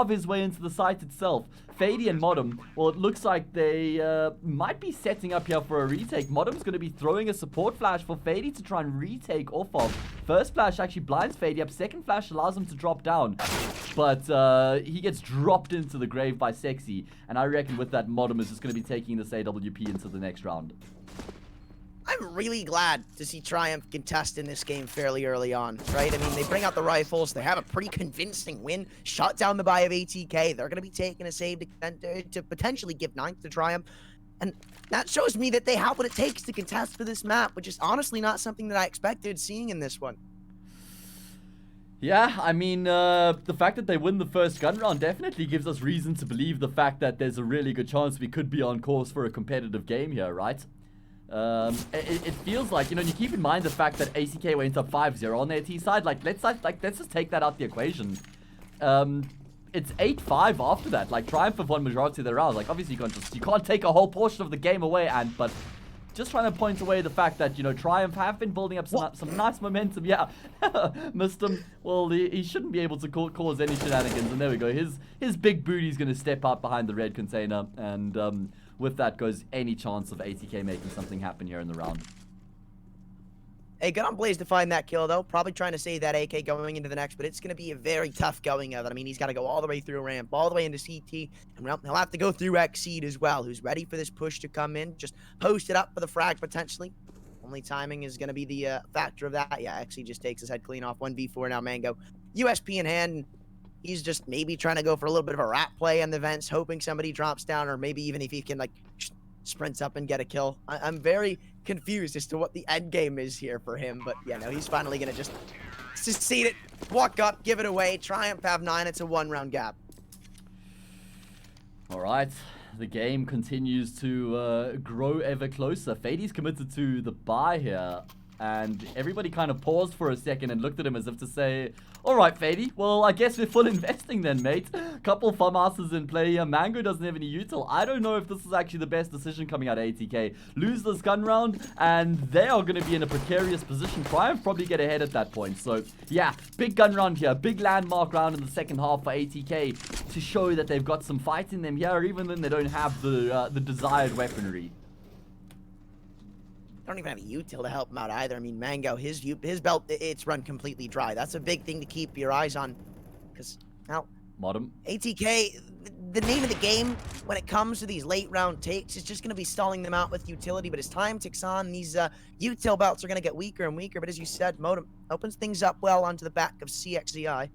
his way into the site itself. Fady and Modem, well, it looks like they might be setting up here for a retake. Modem's going to be throwing a support flash for Fady to try and retake off of. First flash actually blinds Fady up. Second flash allows him to drop down. But he gets dropped into the grave by Sexy. And I reckon with that, Modem is just going to be taking this AWP into the next round. I'm really glad to see Triumph contest in this game fairly early on, right? I mean, they bring out the rifles. They have a pretty convincing win. Shut down the buy of ATK. They're going to be taking a save to potentially give 9th to Triumph. And that shows me that they have what it takes to contest for this map, which is honestly not something that I expected seeing in this one. Yeah, I mean, the fact that they win the first gun round definitely gives us reason to believe the fact that there's a really good chance we could be on course for a competitive game here, right? It feels like, you know, you keep in mind the fact that ACK went up 5-0 on their T side. Let's just take that out the equation. It's 8-5 after that. Like, Triumph have won majority of their rounds. Like, obviously you can't take a whole portion of the game away, but just trying to point away the fact that, you know, Triumph have been building up some nice momentum. Yeah, missed him. Well, he shouldn't be able to cause any shenanigans. And there we go. His big booty's going to step up behind the red container, and with that goes any chance of ATK making something happen here in the round. Hey, good on Blaze to find that kill, though. Probably trying to save that AK going into the next, but it's going to be a very tough going of it. I mean, he's got to go all the way through ramp, all the way into CT, and he'll have to go through Xseed as well, who's ready for this push to come in. Just post it up for the frag, potentially. Only timing is going to be the factor of that. Yeah, Xseed just takes his head clean off. 1v4 now, Mango. USP in hand. He's just maybe trying to go for a little bit of a rat play on the vents, hoping somebody drops down, or maybe even if he can, like, sprints up and get a kill. I'm very confused as to what the end game is here for him, but yeah, no, he's finally gonna just succeed it, walk up, give it away. Triumph have 9. It's a 1-round gap. All right, the game continues to grow ever closer. Fady's committed to the buy here. And everybody kind of paused for a second and looked at him as if to say, all right, Fady, well, I guess we're full investing then, mate. Couple farmhouses in play here. Mango doesn't have any util. I don't know if this is actually the best decision coming out of ATK. Lose this gun round, and they are going to be in a precarious position. Triumph probably get ahead at that point. So, yeah, big gun round here. Big landmark round in the second half for ATK to show that they've got some fight in them here, even then they don't have the desired weaponry. Don't even have a util to help him out either. I mean, Mango, his belt, it's run completely dry. That's a big thing to keep your eyes on. Because, now, Modem. ATK, the name of the game when it comes to these late round takes is just going to be stalling them out with utility. But as time ticks on, these util belts are going to get weaker and weaker. But as you said, Modem opens things up well onto the back of CXGI.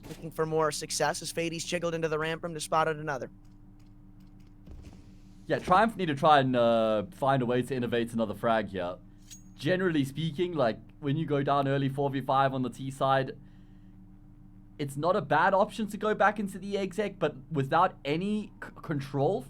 Looking for more success as Fady's jiggled into the ramp room to spot out another. Yeah, Triumph need to try and find a way to innovate another frag here. Generally speaking, like, when you go down early 4v5 on the T side, it's not a bad option to go back into the exec, but without any control,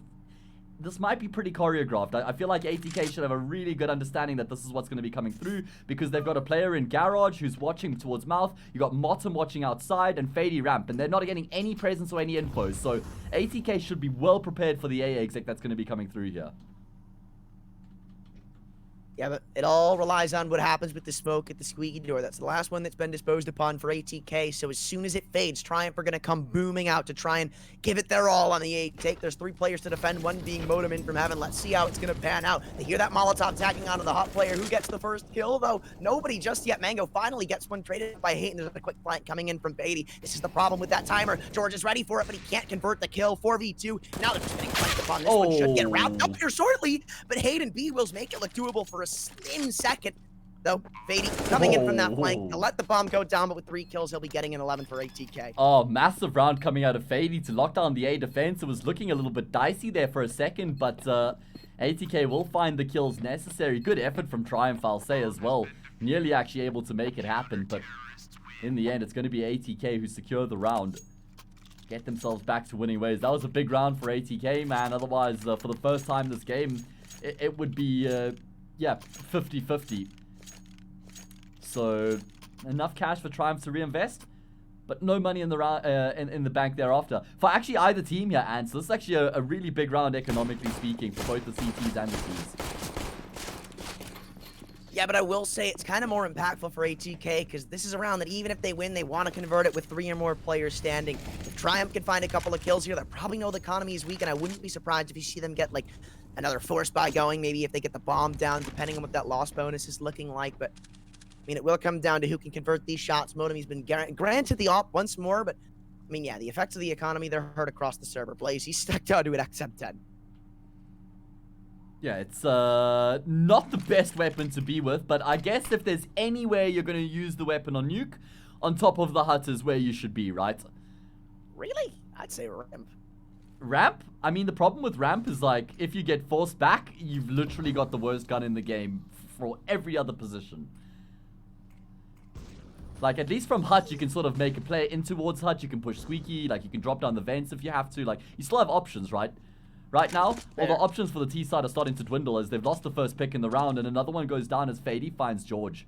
this might be pretty choreographed. I feel like ATK should have a really good understanding that this is what's going to be coming through, because they've got a player in Garage who's watching towards Mouth, you got Motum watching outside, and Fady ramp, and they're not getting any presence or any info, so ATK should be well prepared for the A exec that's going to be coming through here. Yeah, but it all relies on what happens with the smoke at the squeaky door. That's the last one that's been disposed upon for ATK. So as soon as it fades, Triumph are going to come booming out to try and give it their all on the A take. There's 3 players to defend, one being Modem in from heaven. Let's see how it's going to pan out. They hear that Molotov tagging onto the hot player. Who gets the first kill, though? Nobody just yet. Mango finally gets one traded by Hate, and there's a quick flank coming in from Fady. This is the problem with that timer. George is ready for it, but he can't convert the kill. 4v2. Now they're just getting flanked upon. This one should get wrapped up here shortly, but Hate and B-Wills make it look doable for a slim second, though. Fady coming in from that flank to let the bomb go down, but with 3 kills, he'll be getting an 11 for ATK. Oh, massive round coming out of Fady to lock down the A defense. It was looking a little bit dicey there for a second, but ATK will find the kills necessary. Good effort from Triumph, I'll say, as well. Nearly actually able to make it happen, but in the end, it's going to be ATK who secure the round. Get themselves back to winning ways. That was a big round for ATK, man. Otherwise, for the first time this game, it would be... yeah, 50-50. So, enough cash for Triumph to reinvest, but no money in the in the bank thereafter. For actually either team here, and so this is actually a really big round economically speaking for both the CTs and the Ts. Yeah, but I will say it's kind of more impactful for ATK because this is a round that even if they win, they want to convert it with 3 or more players standing. If Triumph can find a couple of kills here, they probably know the economy is weak, and I wouldn't be surprised if you see them get like another force buy going, maybe if they get the bomb down, depending on what that loss bonus is looking like. But I mean, it will come down to who can convert these shots. Modem, he's been granted the op once more, but I mean, yeah, the effects of the economy, they're hurt across the server. Blaze, he's stuck down to an XM10. Yeah, it's not the best weapon to be with, but I guess if there's anywhere you're going to use the weapon on Nuke, on top of the hut is where you should be, right? Really? I'd say ramp. Ramp? I mean, the problem with ramp is, like, if you get forced back, you've literally got the worst gun in the game for every other position. Like, at least from hut, you can sort of make a play in towards hut. You can push squeaky, like, you can drop down the vents if you have to. Like, you still have options, right? Right now, all the options for the T side are starting to dwindle as they've lost the first pick in the round, and another one goes down as Fady finds George.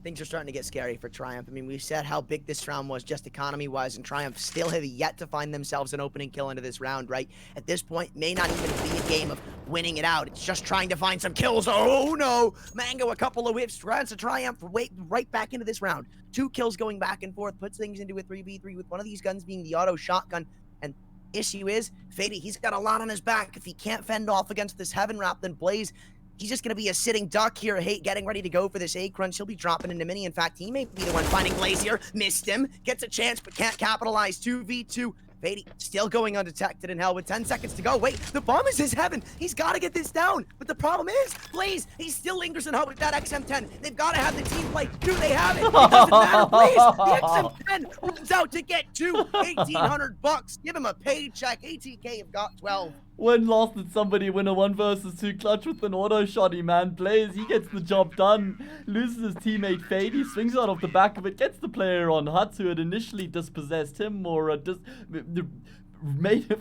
Things are starting to get scary for Triumph. I mean, we've said how big this round was just economy-wise, and Triumph still have yet to find themselves an opening kill into this round, right? At this point, may not even be a game of winning it out. It's just trying to find some kills. Oh, no! Mango, a couple of whips, runs to Triumph right back into this round. 2 kills going back and forth, puts things into a 3v3 with one of these guns being the auto shotgun. And issue is, Fady, he's got a lot on his back. If he can't fend off against this Heaven Wrap, then Blaze, he's just going to be a sitting duck here, getting ready to go for this A-crunch. He'll be dropping into mini. In fact, he may be the one finding Blaze here. Missed him. Gets a chance, but can't capitalize. 2v2. Fady still going undetected in hell with 10 seconds to go. Wait, the bomb is his Heaven. He's got to get this down. But the problem is, Blaze, he still lingers in hell with that XM10. They've got to have the team play. Do they have it? It doesn't matter. Blaze, the XM10 runs out to get 1,800 bucks. Give him a paycheck. ATK have got 12. When last did somebody win a 1 versus 2 clutch with an auto shotty, man? Blaze, he gets the job done. Loses his teammate Fady, swings out off the back of it, gets the player on hut who had initially dispossessed him or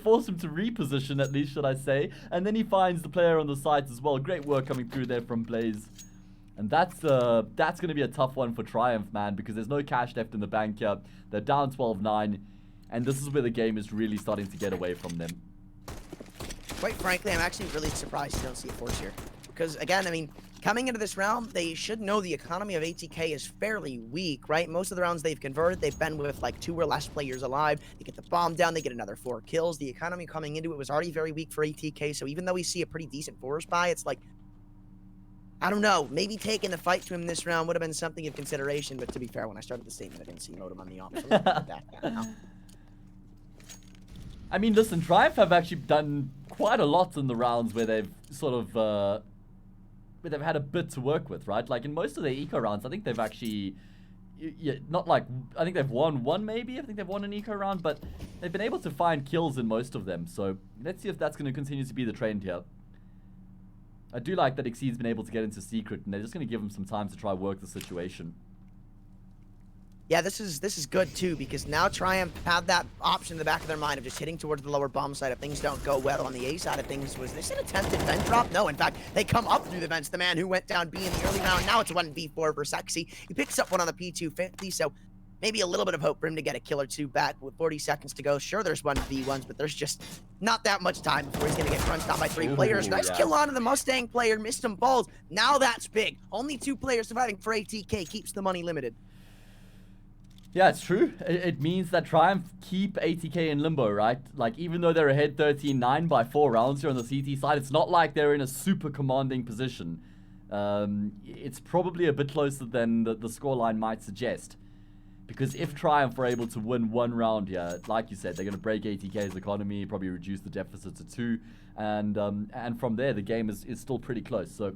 forced him to reposition, at least, should I say. And then he finds the player on the sides as well. Great work coming through there from Blaze. And that's going to be a tough one for Triumph, man, because there's no cash left in the bank here. They're down 12-9, and this is where the game is really starting to get away from them. Quite frankly, I'm actually really surprised you don't see a force here. Because, again, I mean, coming into this round, they should know the economy of ATK is fairly weak, right? Most of the rounds they've converted, they've been with, like, 2 or less players alive. They get the bomb down, they get another 4 kills. The economy coming into it was already very weak for ATK, so even though we see a pretty decent force buy, it's like, I don't know, maybe taking the fight to him this round would have been something of consideration, but to be fair, when I started the statement, I didn't see Modem on the option. I mean, listen, Triumph have actually done quite a lot in the rounds where they've sort of, where they've had a bit to work with, right? Like, in most of their eco rounds, I think they've actually, not like, I think they've won one maybe, I think they've won an eco round, but they've been able to find kills in most of them, so let's see if that's going to continue to be the trend here. I do like that Exceed's been able to get into Secret, and they're just going to give him some time to try work the situation. Yeah, this is good too, because now Triumph had that option in the back of their mind of just hitting towards the lower bomb side if things don't go well. On the A side of things, was this an attempted vent drop? No, in fact, they come up through the vents. The man who went down B in the early round, now it's a 1v4 for Sexy. He picks up one on the P250, so maybe a little bit of hope for him to get a kill or 2 back with 40 seconds to go. Sure, there's 1v1s, but there's just not that much time before he's going to get crunched down by 3 players. Nice kill onto the Mustang player, missed him balls. Now that's big. Only 2 players surviving for ATK keeps the money limited. Yeah, it's true. It means that Triumph keep ATK in limbo, right? Like, even though they're ahead 13-9 by 4 rounds here on the CT side, it's not like they're in a super commanding position. It's probably a bit closer than the scoreline might suggest. Because if Triumph are able to win 1 round here, like you said, they're going to break ATK's economy, probably reduce the deficit to 2, and from there, the game is still pretty close. So,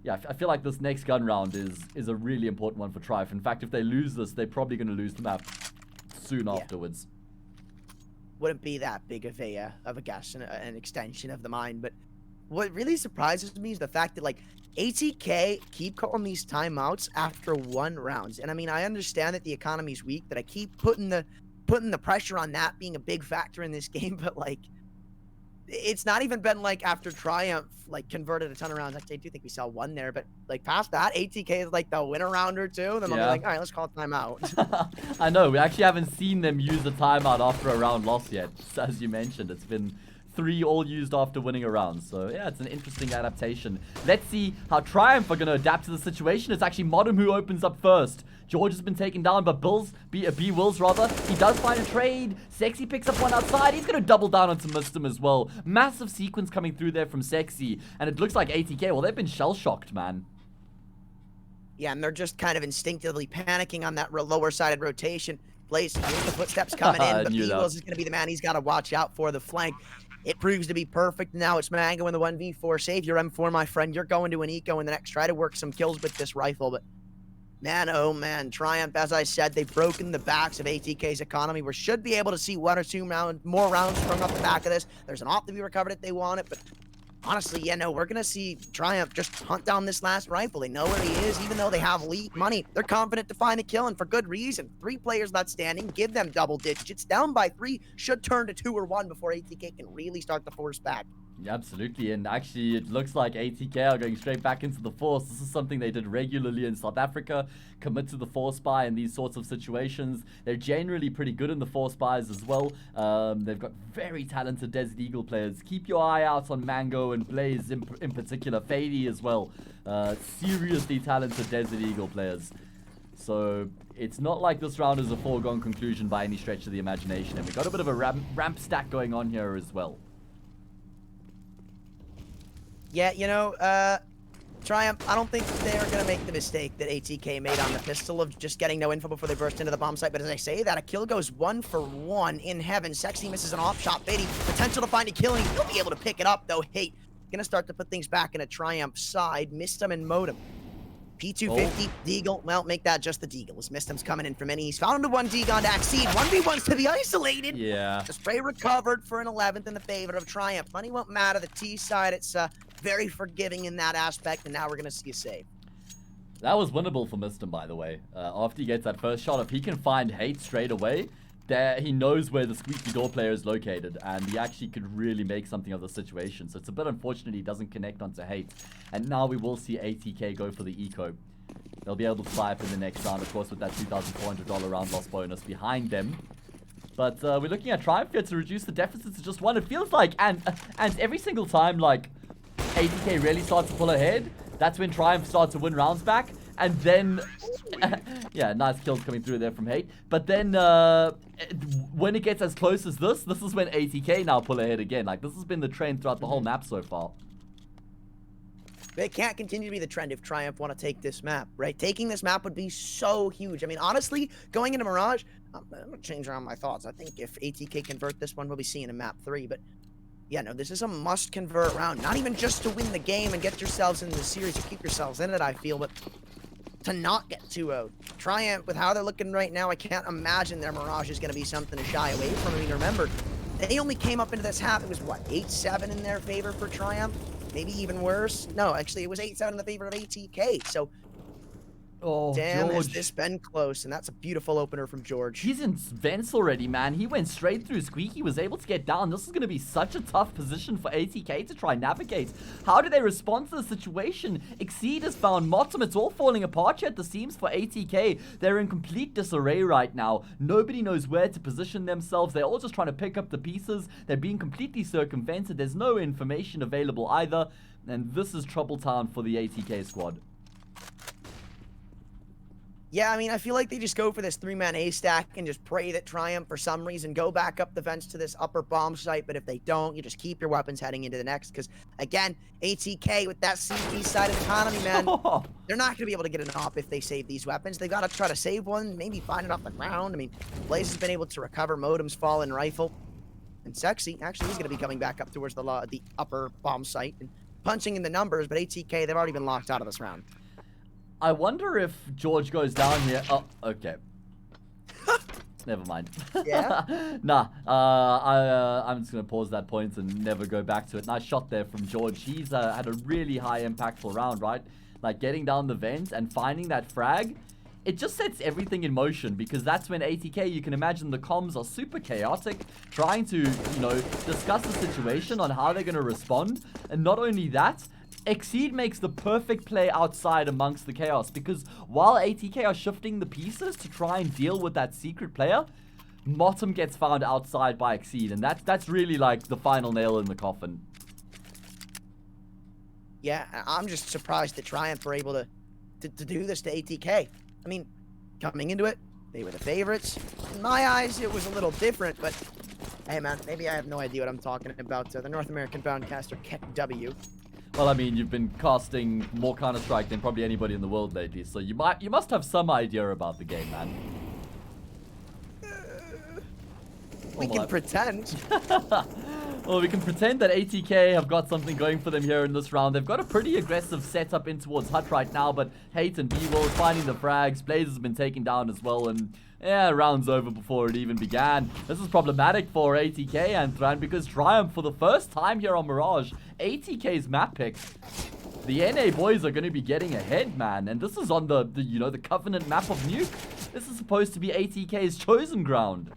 yeah, I feel like this next gun round is a really important one for Triumph. In fact, if they lose this, they're probably going to lose the map soon afterwards. Wouldn't be that big of a guess, an extension of the mine. But what really surprises me is the fact that, like, ATK keep calling these timeouts after 1 round. And I mean, I understand that the economy's weak, that I keep putting the pressure on that being a big factor in this game, but like, it's not even been like after Triumph like converted a ton of rounds. Actually, I do think we saw 1 there, but like past that, ATK is like they'll win a round or 2, then they'll be like, all right, let's call it timeout. I know, we actually haven't seen them use a timeout after a round loss yet. As you mentioned, it's been 3 all used after winning a round. So yeah, it's an interesting adaptation. Let's see how Triumph are going to adapt to the situation. It's actually Modem who opens up first. George has been taken down, but B-Wills rather. He does find a trade. Sexy picks up one outside. He's going to double down onto Mistim as well. Massive sequence coming through there from Sexy. And it looks like ATK, well, they've been shell-shocked, man. Yeah, and they're just kind of instinctively panicking on that lower sided rotation. Blaze, here's the footsteps coming in, but B-Wills is going to be the man he's got to watch out for the flank. It proves to be perfect. Now it's Mango in the 1v4. Save your M4, my friend. You're going to an eco in the next. Try to work some kills with this rifle, but man, oh man, Triumph, as I said, they've broken the backs of ATK's economy. We should be able to see 1 or 2 more rounds sprung up the back of this. There's an op to be recovered if they want it, but honestly, yeah, no, we're going to see Triumph just hunt down this last rifle. They know where he is, even though they have elite money. They're confident to find the kill, and for good reason. 3 players left standing. Give them double digits. Down by 3. Should turn to 2 or 1 before ATK can really start to force back. Yeah, absolutely, and actually it looks like ATK are going straight back into the force. This is something they did regularly in South Africa, commit to the force buy in these sorts of situations. They're generally pretty good in the force buys as well. They've got very talented Desert Eagle players. Keep your eye out on Mango and Blaze in particular, Fady as well. Seriously talented Desert Eagle players. So it's not like this round is a foregone conclusion by any stretch of the imagination, and we've got a bit of a ramp stack going on here as well. Yeah, you know, Triumph, I don't think they're going to make the mistake that ATK made on the pistol of just getting no info before they burst into the bomb site. But as I say that, a kill goes 1 for 1 in heaven. Sexy misses an off shot. Fady, potential to find a kill, and he'll be able to pick it up, though. Hate, going to start to put things back in a Triumph side. Mistim and Modem. P250, Deagle, well, make that just the Deagle. As Mistim's coming in from any. He's found a 1D on Exceed. 1v1s to the isolated. Yeah. The spray recovered for an 11th in the favor of Triumph. Money won't matter. The T side, it's very forgiving in that aspect, and now we're going to see a save. That was winnable for Mistim, by the way. After he gets that first shot, if he can find Hate straight away, he knows where the squeaky door player is located, and he actually could really make something of the situation. So it's a bit unfortunate he doesn't connect onto Hate. And now we will see ATK go for the eco. They'll be able to fly up in the next round, of course, with that $2,400 round loss bonus behind them. But we're looking at Triumph here to reduce the deficit to just 1. It feels like, and every single time, like, ATK really starts to pull ahead, that's when Triumph starts to win rounds back. And then, yeah, nice kills coming through there from Hate. But then, when it gets as close as this is when ATK now pull ahead again. Like, this has been the trend throughout the whole map so far. It can't continue to be the trend if Triumph want to take this map, right? Taking this map would be so huge. I mean, honestly, going into Mirage, I'm going to change around my thoughts. I think if ATK convert this one, we'll be seeing a map 3. But, yeah, no, this is a must-convert round. Not even just to win the game and get yourselves in the series or keep yourselves in it, I feel, but to not get 2-0. Triumph, with how they're looking right now, I can't imagine their Mirage is going to be something to shy away from. I mean, remember, they only came up into this half. It was, what, 8-7 in their favor for Triumph? Maybe even worse. No, actually, it was 8-7 in the favor of ATK. So, oh, damn, George. has this been close? And that's a beautiful opener from George. He's in vents already, man. He went straight through Squeaky, was able to get down. This is going to be such a tough position for ATK to try and navigate. How do they respond to the situation? Exceed has found Motum. It's all falling apart here at the seams for ATK. They're in complete disarray right now. Nobody knows where to position themselves. They're all just trying to pick up the pieces. They're being completely circumvented. There's no information available either. And this is trouble town for the ATK squad. Yeah, I mean, I feel like they just go for this 3-man A stack and just pray that Triumph, for some reason, go back up the vents to this upper bomb site. But if they don't, you just keep your weapons heading into the next. Because, again, ATK with that CT side of the economy, man, they're not going to be able to get an op if they save these weapons. They got to try to save one, maybe find it off the ground. I mean, Blaze has been able to recover Motem's fallen rifle. And Sexy, actually, he's going to be coming back up towards the upper bomb site and punching in the numbers. But ATK, they've already been locked out of this round. I wonder if George goes down here. Oh, okay. Never mind. Yeah? Nah, I'm just going to pause that point and never go back to it. Nice shot there from George. He's had a really high impactful round, right? Like getting down the vent and finding that frag. It just sets everything in motion because that's when ATK, you can imagine the comms are super chaotic, trying to, you know, discuss the situation on how they're going to respond. And not only that, Exceed makes the perfect play outside amongst the chaos because while ATK are shifting the pieces to try and deal with that secret player, Motum gets found outside by Exceed, and that's really like the final nail in the coffin. Yeah, I'm just surprised that Triumph were able to do this to ATK. I mean, coming into it, they were the favorites. In my eyes, it was a little different, but hey man, maybe I have no idea what I'm talking about. The North American Boundcaster Kek W. Well, I mean, you've been casting more Counter-Strike than probably anybody in the world lately, so you must have some idea about the game, man. We can pretend. Well, we can pretend that ATK have got something going for them here in this round. They've got a pretty aggressive setup in towards Hut right now, but Hate and B-Will finding the frags. Blaze has been taken down as well, and yeah, round's over before it even began. This is problematic for ATK and Thran because Triumph, for the first time here on Mirage, ATK's map pick, the NA boys are going to be getting ahead, man. And this is on the Covenant map of Nuke. This is supposed to be ATK's chosen ground.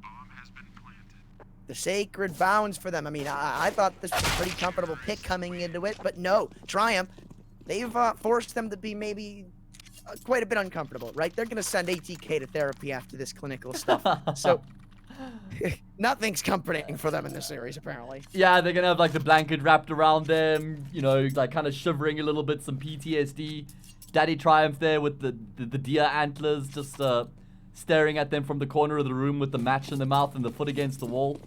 The sacred bounds for them. I mean, I thought this was a pretty comfortable pick coming into it, but no, Triumph, they've forced them to be maybe quite a bit uncomfortable, right? They're going to send ATK to therapy after this clinical stuff. So, nothing's comforting for them in this series, apparently. Yeah, they're going to have, like, the blanket wrapped around them, you know, like, kind of shivering a little bit, some PTSD. Daddy Triumph there with the deer antlers, just staring at them from the corner of the room with the match in the mouth and the foot against the wall.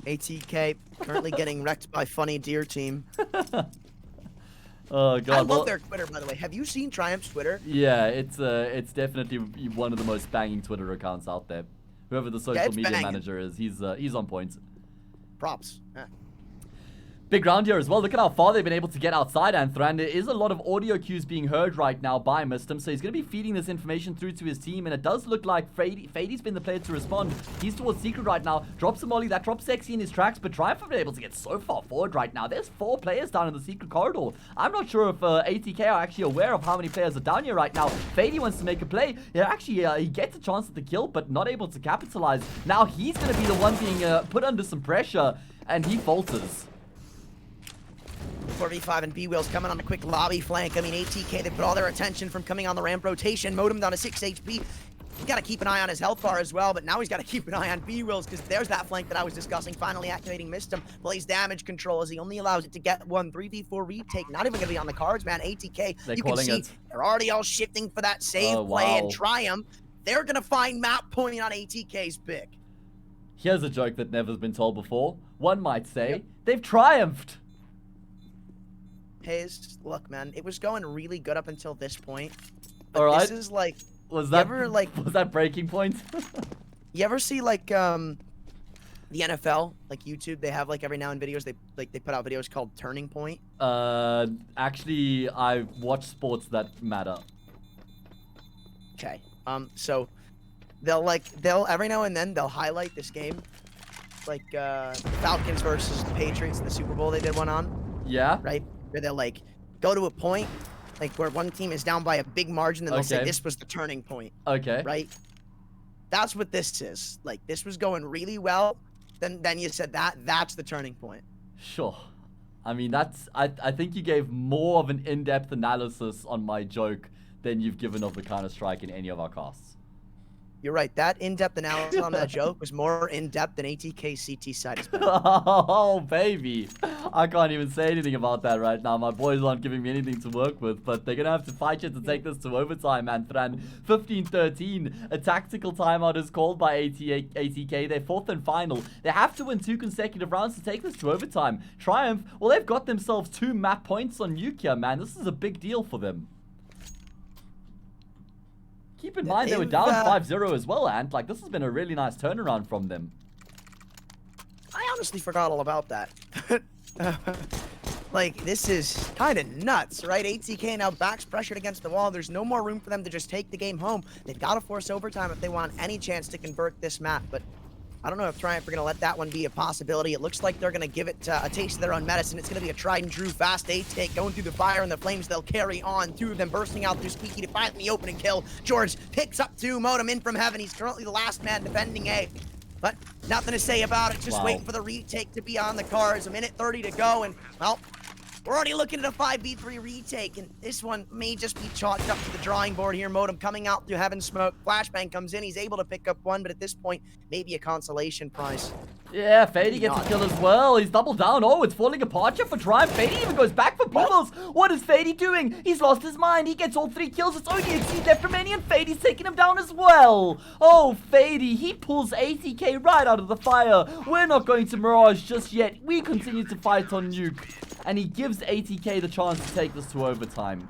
ATK currently getting wrecked by Funny Deer Team. Oh god! I love their Twitter, by the way. Have you seen Triumph's Twitter? Yeah, it's definitely one of the most banging Twitter accounts out there. Whoever the social media manager is, he's on point. Props. Big round here as well. Look at how far they've been able to get outside Anthra, and there is a lot of audio cues being heard right now by Mistim, so he's going to be feeding this information through to his team, and it does look like Fady's been the player to respond. He's towards Secret right now, drops a molly, that drops Sexy in his tracks, but Triumph have been able to get so far forward right now. There's 4 players down in the Secret corridor. I'm not sure if ATK are actually aware of how many players are down here right now. Fady wants to make a play. Yeah, actually, he gets a chance at the kill, but not able to capitalize. Now he's going to be the one being put under some pressure, and he falters. 4v5 and B-Wheels coming on a quick lobby flank. I mean, ATK, they put all their attention from coming on the ramp rotation. Modem down to 6 HP. You got to keep an eye on his health bar as well, but now he's got to keep an eye on B-Wheels because there's that flank that I was discussing. Finally activating Mistim. Plays damage control as he only allows it to get one 3v4 retake. Not even going to be on the cards, man. ATK, you can see they're already all shifting for that save play and Triumph. They're going to find map point on ATK's pick. Here's a joke that never's been told before. One might say, they've triumphed. Look, man, it was going really good up until this point. All right. This is like, was that breaking point? You ever see like the NFL, like YouTube? They have like every now and videos they put out videos called Turning Point. Actually, I watch sports that matter. Okay. So they'll every now and then they'll highlight this game, like Falcons versus the Patriots, the Super Bowl they did one on. Yeah. Right. Where they'll like go to a point, like where one team is down by a big margin, and they'll say this was the turning point. Okay. Right. That's what this is. Like this was going really well. Then you said that's the turning point. Sure. I mean I think you gave more of an in-depth analysis on my joke than you've given of the Counter-Strike in any of our casts. You're right. That in-depth analysis on that joke was more in-depth than ATK's CT side has been. Oh, baby. I can't even say anything about that right now. My boys aren't giving me anything to work with, but they're going to have to fight you to take this to overtime, Anthran. 15-13. A tactical timeout is called by ATK. They're 4th and final. They have to win 2 consecutive rounds to take this to overtime. Triumph, well, they've got themselves 2 map points on Nuke here, man. This is a big deal for them. Keep in mind, they were down 5-0 as well, Ant. Like, this has been a really nice turnaround from them. I honestly forgot all about that. Like, this is kind of nuts, right? ATK now backs pressured against the wall. There's no more room for them to just take the game home. They've got to force overtime if they want any chance to convert this map. But I don't know if Triumph are going to let that one be a possibility. It looks like they're going to give it a taste of their own medicine. It's going to be a tried and true fast ATK going through the fire and the flames. They'll carry on. 2 of them bursting out through Squeaky to find the opening kill. George picks up 2. Modem in from heaven. He's currently the last man defending A. But nothing to say about it. Just waiting for the retake to be on the cards. 1:30 to go. And, well, we're already looking at a 5v3 retake, and this one may just be chalked up to the drawing board here. Modem coming out through heaven smoke. Flashbang comes in. He's able to pick up 1, but at this point, maybe a consolation prize. Yeah, Fady gets a kill as well. He's doubled down. Oh, it's falling apart here for Triumph. Fady even goes back for Bubbles. What is Fady doing? He's lost his mind. He gets all 3 kills. It's only Exceed left remaining, and Fady's taking him down as well. Oh, Fady, he pulls ATK right out of the fire. We're not going to Mirage just yet. We continue to fight on Nuke. And he gives ATK the chance to take this to overtime.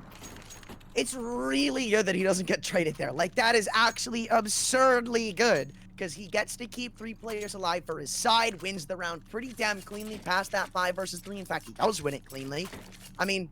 It's really good that he doesn't get traded there. Like, that is actually absurdly good. Because he gets to keep 3 players alive for his side, wins the round pretty damn cleanly past that 5 versus 3. In fact, he does win it cleanly. I mean,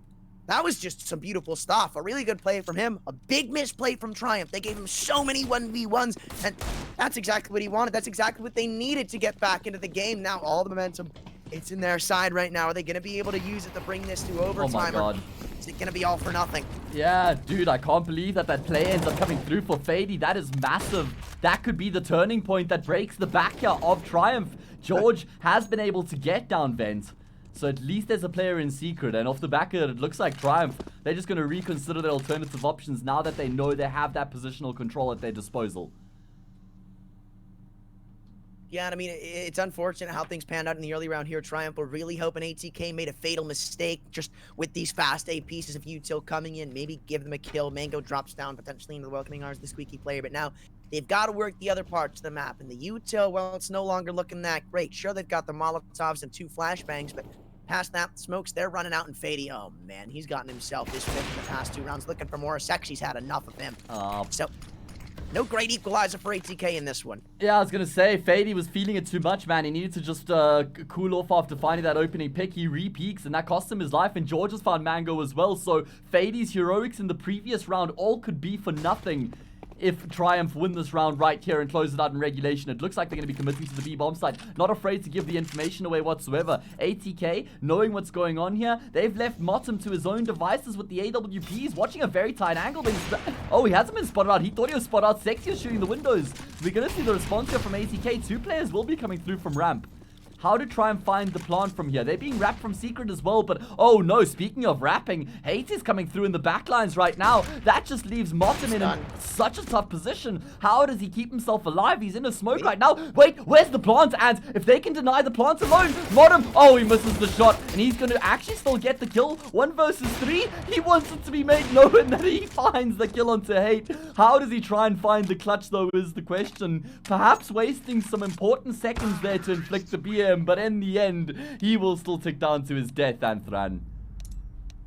that was just some beautiful stuff. A really good play from him. A big misplay from Triumph. They gave him so many 1v1s, and that's exactly what he wanted. That's exactly what they needed to get back into the game. Now, all the momentum, it's in their side right now. Are they going to be able to use it to bring this to overtime? Oh my God. Is it going to be all for nothing? Yeah, dude, I can't believe that play ends up coming through for Fady. That is massive. That could be the turning point that breaks the back here of Triumph. George has been able to get down Vent. So at least there's a player in secret. And off the back of it, it looks like Triumph, they're just going to reconsider their alternative options now that they know they have that positional control at their disposal. Yeah, and I mean, it's unfortunate how things panned out in the early round here. Triumph were really hoping ATK made a fatal mistake just with these fast A pieces of util coming in. Maybe give them a kill. Mango drops down potentially into the welcoming arms of the Squeaky player. But now they've got to work the other parts of the map. And the util, well, it's no longer looking that great. Sure, they've got the Molotovs and 2 flashbangs, but past that, smokes, they're running out, and Fady, oh man, he's gotten himself this pick in the past 2 rounds looking for more. Sexy's had enough of him. So No great equalizer for ATK in this one. Yeah, I was going to say, Fady was feeling it too much, man. He needed to just cool off after finding that opening pick. He re-peaks, and that cost him his life. And George has found Mango as well. So Fady's heroics in the previous round all could be for nothing if Triumph win this round right here and close it out in regulation. It looks like they're going to be committing to the B-bomb site. Not afraid to give the information away whatsoever. ATK, knowing what's going on here, they've left Motum to his own devices with the AWPs, watching a very tight angle. Oh, he hasn't been spotted out. He thought he was spotted out. Sexy is shooting the windows. We're going to see the response here from ATK. 2 players will be coming through from ramp. How to try and find the plant from here. They're being wrapped from secret as well, but oh no, speaking of wrapping, Hate is coming through in the backlines right now. That just leaves Motum in such a tough position. How does he keep himself alive? He's in a smoke right now. Wait, where's the plant? And if they can deny the plant alone, Motum, oh, he misses the shot, and he's going to actually still get the kill. 1 versus 3. He wants it to be made known that he finds the kill onto Hate. How does he try and find the clutch, though, is the question. Perhaps wasting some important seconds there to inflict the BM, but in the end, he will still tick down to his death, Anthran.